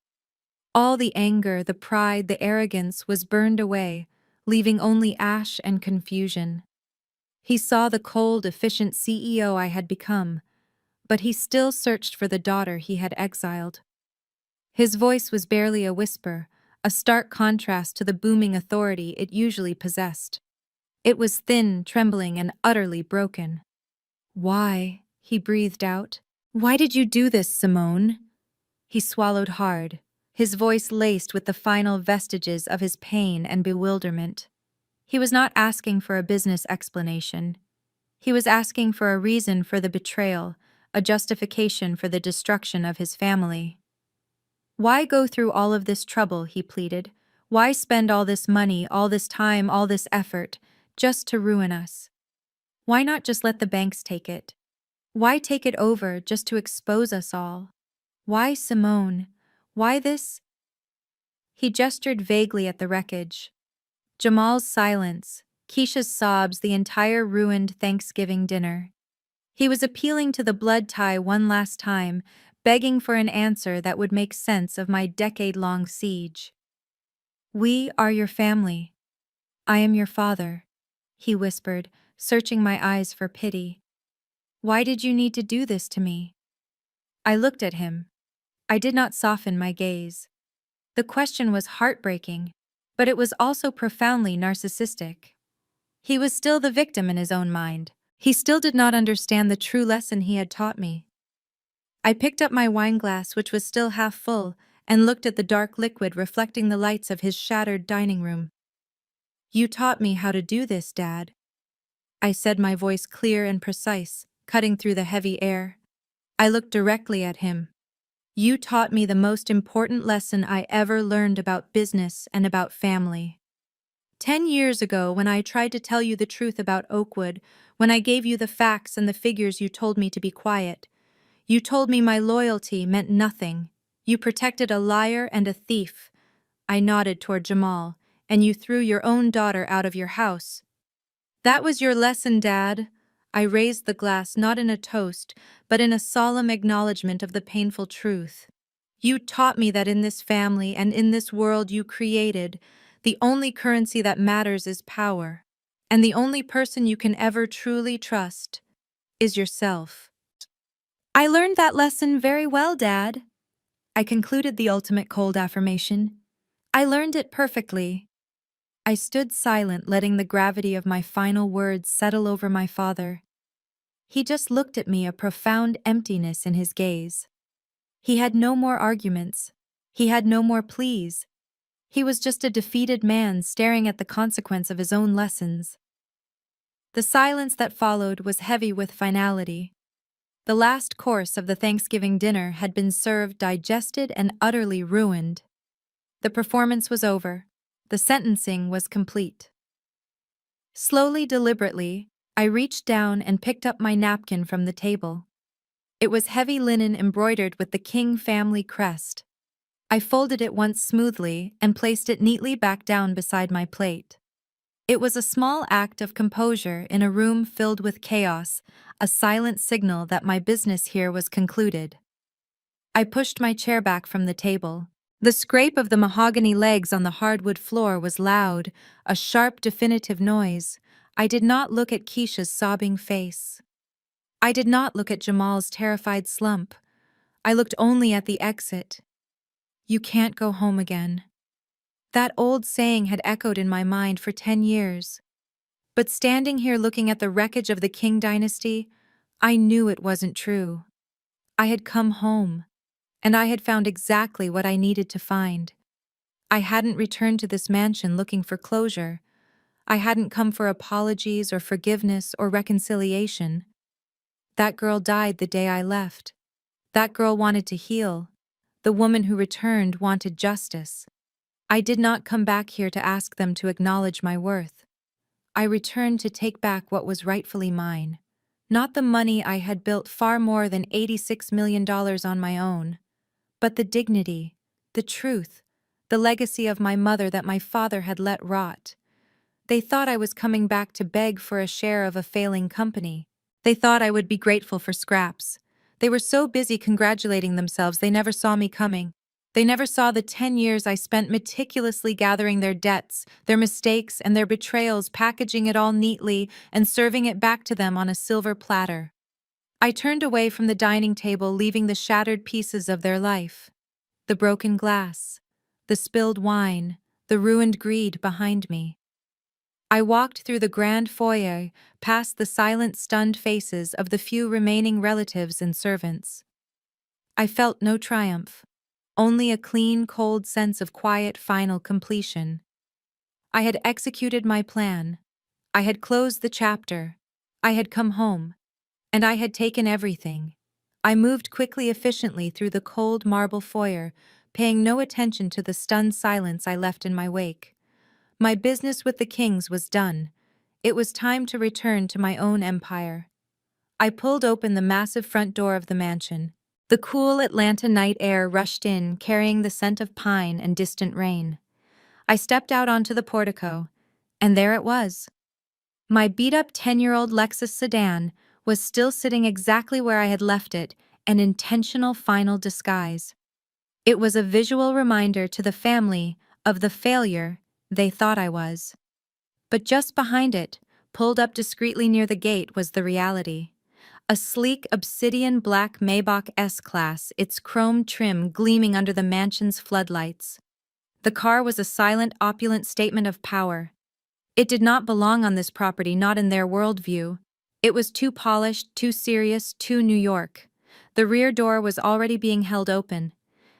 All the anger, the pride, the arrogance was burned away, leaving only ash and confusion. He saw the cold, efficient CEO I had become, but he still searched for the daughter he had exiled. His voice was barely a whisper, a stark contrast to the booming authority it usually possessed. It was thin, trembling, and utterly broken. "Why?" he breathed out. "Why did you do this, Simone?" He swallowed hard, his voice laced with the final vestiges of his pain and bewilderment. He was not asking for a business explanation. He was asking for a reason for the betrayal, a justification for the destruction of his family. "Why go through all of this trouble?" he pleaded. "Why spend all this money, all this time, all this effort, just to ruin us? Why not just let the banks take it? Why take it over just to expose us all? Why Simone? Why this?" He gestured vaguely at the wreckage. Jamal's silence, Keisha's sobs, the entire ruined Thanksgiving dinner. He was appealing to the blood tie one last time, begging for an answer that would make sense of my decade-long siege. "We are your family. I am your father," he whispered, searching my eyes for pity. "Why did you need to do this to me?" I looked at him. I did not soften my gaze. The question was heartbreaking, but it was also profoundly narcissistic. He was still the victim in his own mind. He still did not understand the true lesson he had taught me. I picked up my wineglass, which was still half full, and looked at the dark liquid reflecting the lights of his shattered dining room. "You taught me how to do this, Dad," I said, my voice clear and precise, cutting through the heavy air. I looked directly at him. "You taught me the most important lesson I ever learned about business and about family. 10 years ago, when I tried to tell you the truth about Oakwood, when I gave you the facts and the figures, you told me to be quiet. You told me my loyalty meant nothing. You protected a liar and a thief." I nodded toward Jamal. "And you threw your own daughter out of your house. That was your lesson, Dad." I raised the glass not in a toast, but in a solemn acknowledgement of the painful truth. "You taught me that in this family and in this world you created, the only currency that matters is power. And the only person you can ever truly trust is yourself." "I learned that lesson very well, Dad." I concluded the ultimate cold affirmation. "I learned it perfectly." I stood silent, letting the gravity of my final words settle over my father. He just looked at me, a profound emptiness in his gaze. He had no more arguments. He had no more pleas. He was just a defeated man staring at the consequence of his own lessons. The silence that followed was heavy with finality. The last course of the Thanksgiving dinner had been served, digested, and utterly ruined. The performance was over. The sentencing was complete. Slowly, deliberately, I reached down and picked up my napkin from the table. It was heavy linen embroidered with the King family crest. I folded it once smoothly and placed it neatly back down beside my plate. It was a small act of composure in a room filled with chaos, a silent signal that my business here was concluded. I pushed my chair back from the table. The scrape of the mahogany legs on the hardwood floor was loud, a sharp, definitive noise. I did not look at Keisha's sobbing face. I did not look at Jamal's terrified slump. I looked only at the exit. "You can't go home again." That old saying had echoed in my mind for 10 years. But standing here looking at the wreckage of the King dynasty, I knew it wasn't true. I had come home, and I had found exactly what I needed to find. I hadn't returned to this mansion looking for closure. I hadn't come for apologies or forgiveness or reconciliation. That girl died the day I left. That girl wanted to heal. The woman who returned wanted justice. I did not come back here to ask them to acknowledge my worth. I returned to take back what was rightfully mine. Not the money I had built far more than $86 million on my own, but the dignity, the truth, the legacy of my mother that my father had let rot. They thought I was coming back to beg for a share of a failing company. They thought I would be grateful for scraps. They were so busy congratulating themselves they never saw me coming. They never saw the 10 years I spent meticulously gathering their debts, their mistakes, and their betrayals, packaging it all neatly and serving it back to them on a silver platter. I turned away from the dining table, leaving the shattered pieces of their life. The broken glass, the spilled wine, the ruined greed behind me. I walked through the grand foyer, past the silent, stunned faces of the few remaining relatives and servants. I felt no triumph, only a clean, cold sense of quiet, final completion. I had executed my plan. I had closed the chapter. I had come home. And I had taken everything. I moved quickly, efficiently through the cold marble foyer, paying no attention to the stunned silence I left in my wake. My business with the kings was done. It was time to return to my own empire. I pulled open the massive front door of the mansion. The cool Atlanta night air rushed in, carrying the scent of pine and distant rain. I stepped out onto the portico, and there it was. My beat-up 10-year-old Lexus sedan was still sitting exactly where I had left it, an intentional final disguise. It was a visual reminder to the family of the failure they thought I was. But just behind it, pulled up discreetly near the gate, was the reality. A sleek obsidian black Maybach S-Class, its chrome trim gleaming under the mansion's floodlights. The car was a silent, opulent statement of power. It did not belong on this property, not in their worldview. It was too polished, too serious, too New York. The rear door was already being held open.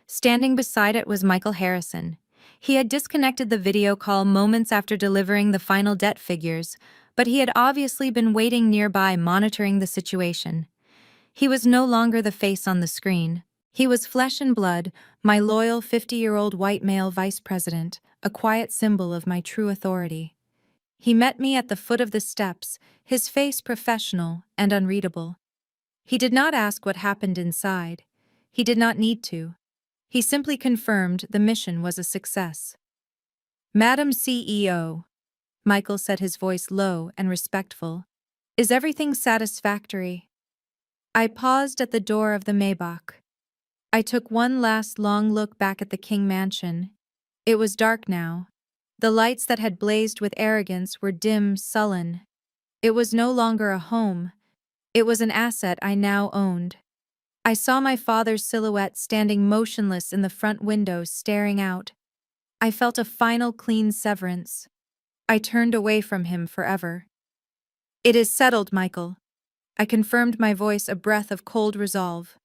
Standing beside it was Michael Harrison. He had disconnected the video call moments after delivering the final debt figures, but he had obviously been waiting nearby, monitoring the situation. He was no longer the face on the screen. He was flesh and blood, my loyal 50-year-old white male vice president, a quiet symbol of my true authority. He met me at the foot of the steps, his face professional and unreadable. He did not ask what happened inside. He did not need to. He simply confirmed the mission was a success. "Madam CEO," Michael said, his voice low and respectful, "is everything satisfactory?" I paused at the door of the Maybach. I took one last long look back at the King Mansion. It was dark now. The lights that had blazed with arrogance were dim, sullen. It was no longer a home. It was an asset I now owned. I saw my father's silhouette standing motionless in the front window, staring out. I felt a final clean severance. I turned away from him forever. "It is settled, Michael." I confirmed, my voice a breath of cold resolve.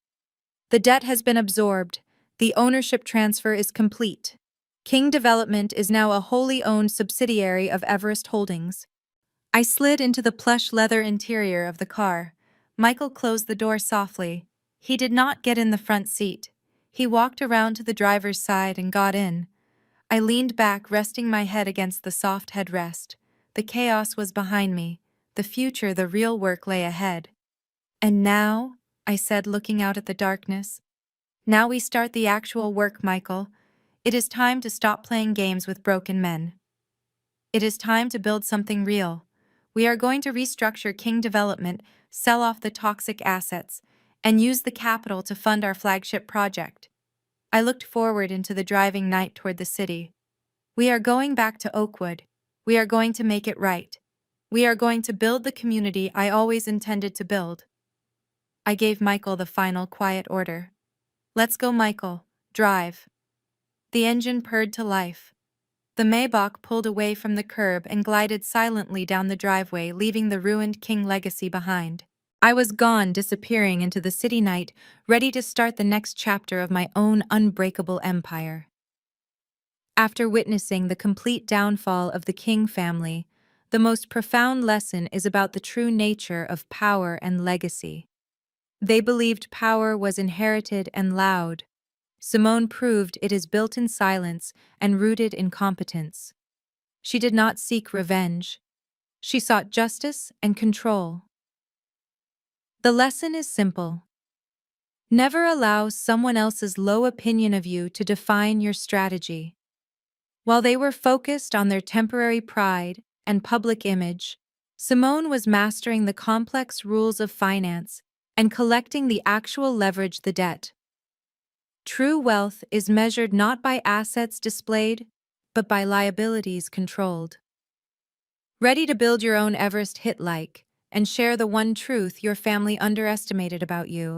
"The debt has been absorbed. The ownership transfer is complete. King Development is now a wholly owned subsidiary of Everest Holdings." I slid into the plush leather interior of the car. Michael closed the door softly. He did not get in the front seat. He walked around to the driver's side and got in. I leaned back, resting my head against the soft headrest. The chaos was behind me. The future, the real work, lay ahead. "And now," I said, looking out at the darkness, "now we start the actual work, Michael. It is time to stop playing games with broken men. It is time to build something real. We are going to restructure King Development, sell off the toxic assets, and use the capital to fund our flagship project." I looked forward into the driving night toward the city. "We are going back to Oakwood. We are going to make it right. We are going to build the community I always intended to build." I gave Michael the final quiet order. "Let's go, Michael. Drive." The engine purred to life. The Maybach pulled away from the curb and glided silently down the driveway, leaving the ruined King legacy behind. I was gone, disappearing into the city night, ready to start the next chapter of my own unbreakable empire. After witnessing the complete downfall of the King family, The most profound lesson is about the true nature of power and legacy. They believed power was inherited and loud. Simone proved it is built in silence and rooted in competence. She did not seek revenge. She sought justice and control. The lesson is simple. Never allow someone else's low opinion of you to define your strategy. While they were focused on their temporary pride and public image, Simone was mastering the complex rules of finance and collecting the actual leverage, the debt. True wealth is measured not by assets displayed, but by liabilities controlled. Ready to build your own Everest hit, like, and share the one truth your family underestimated about you.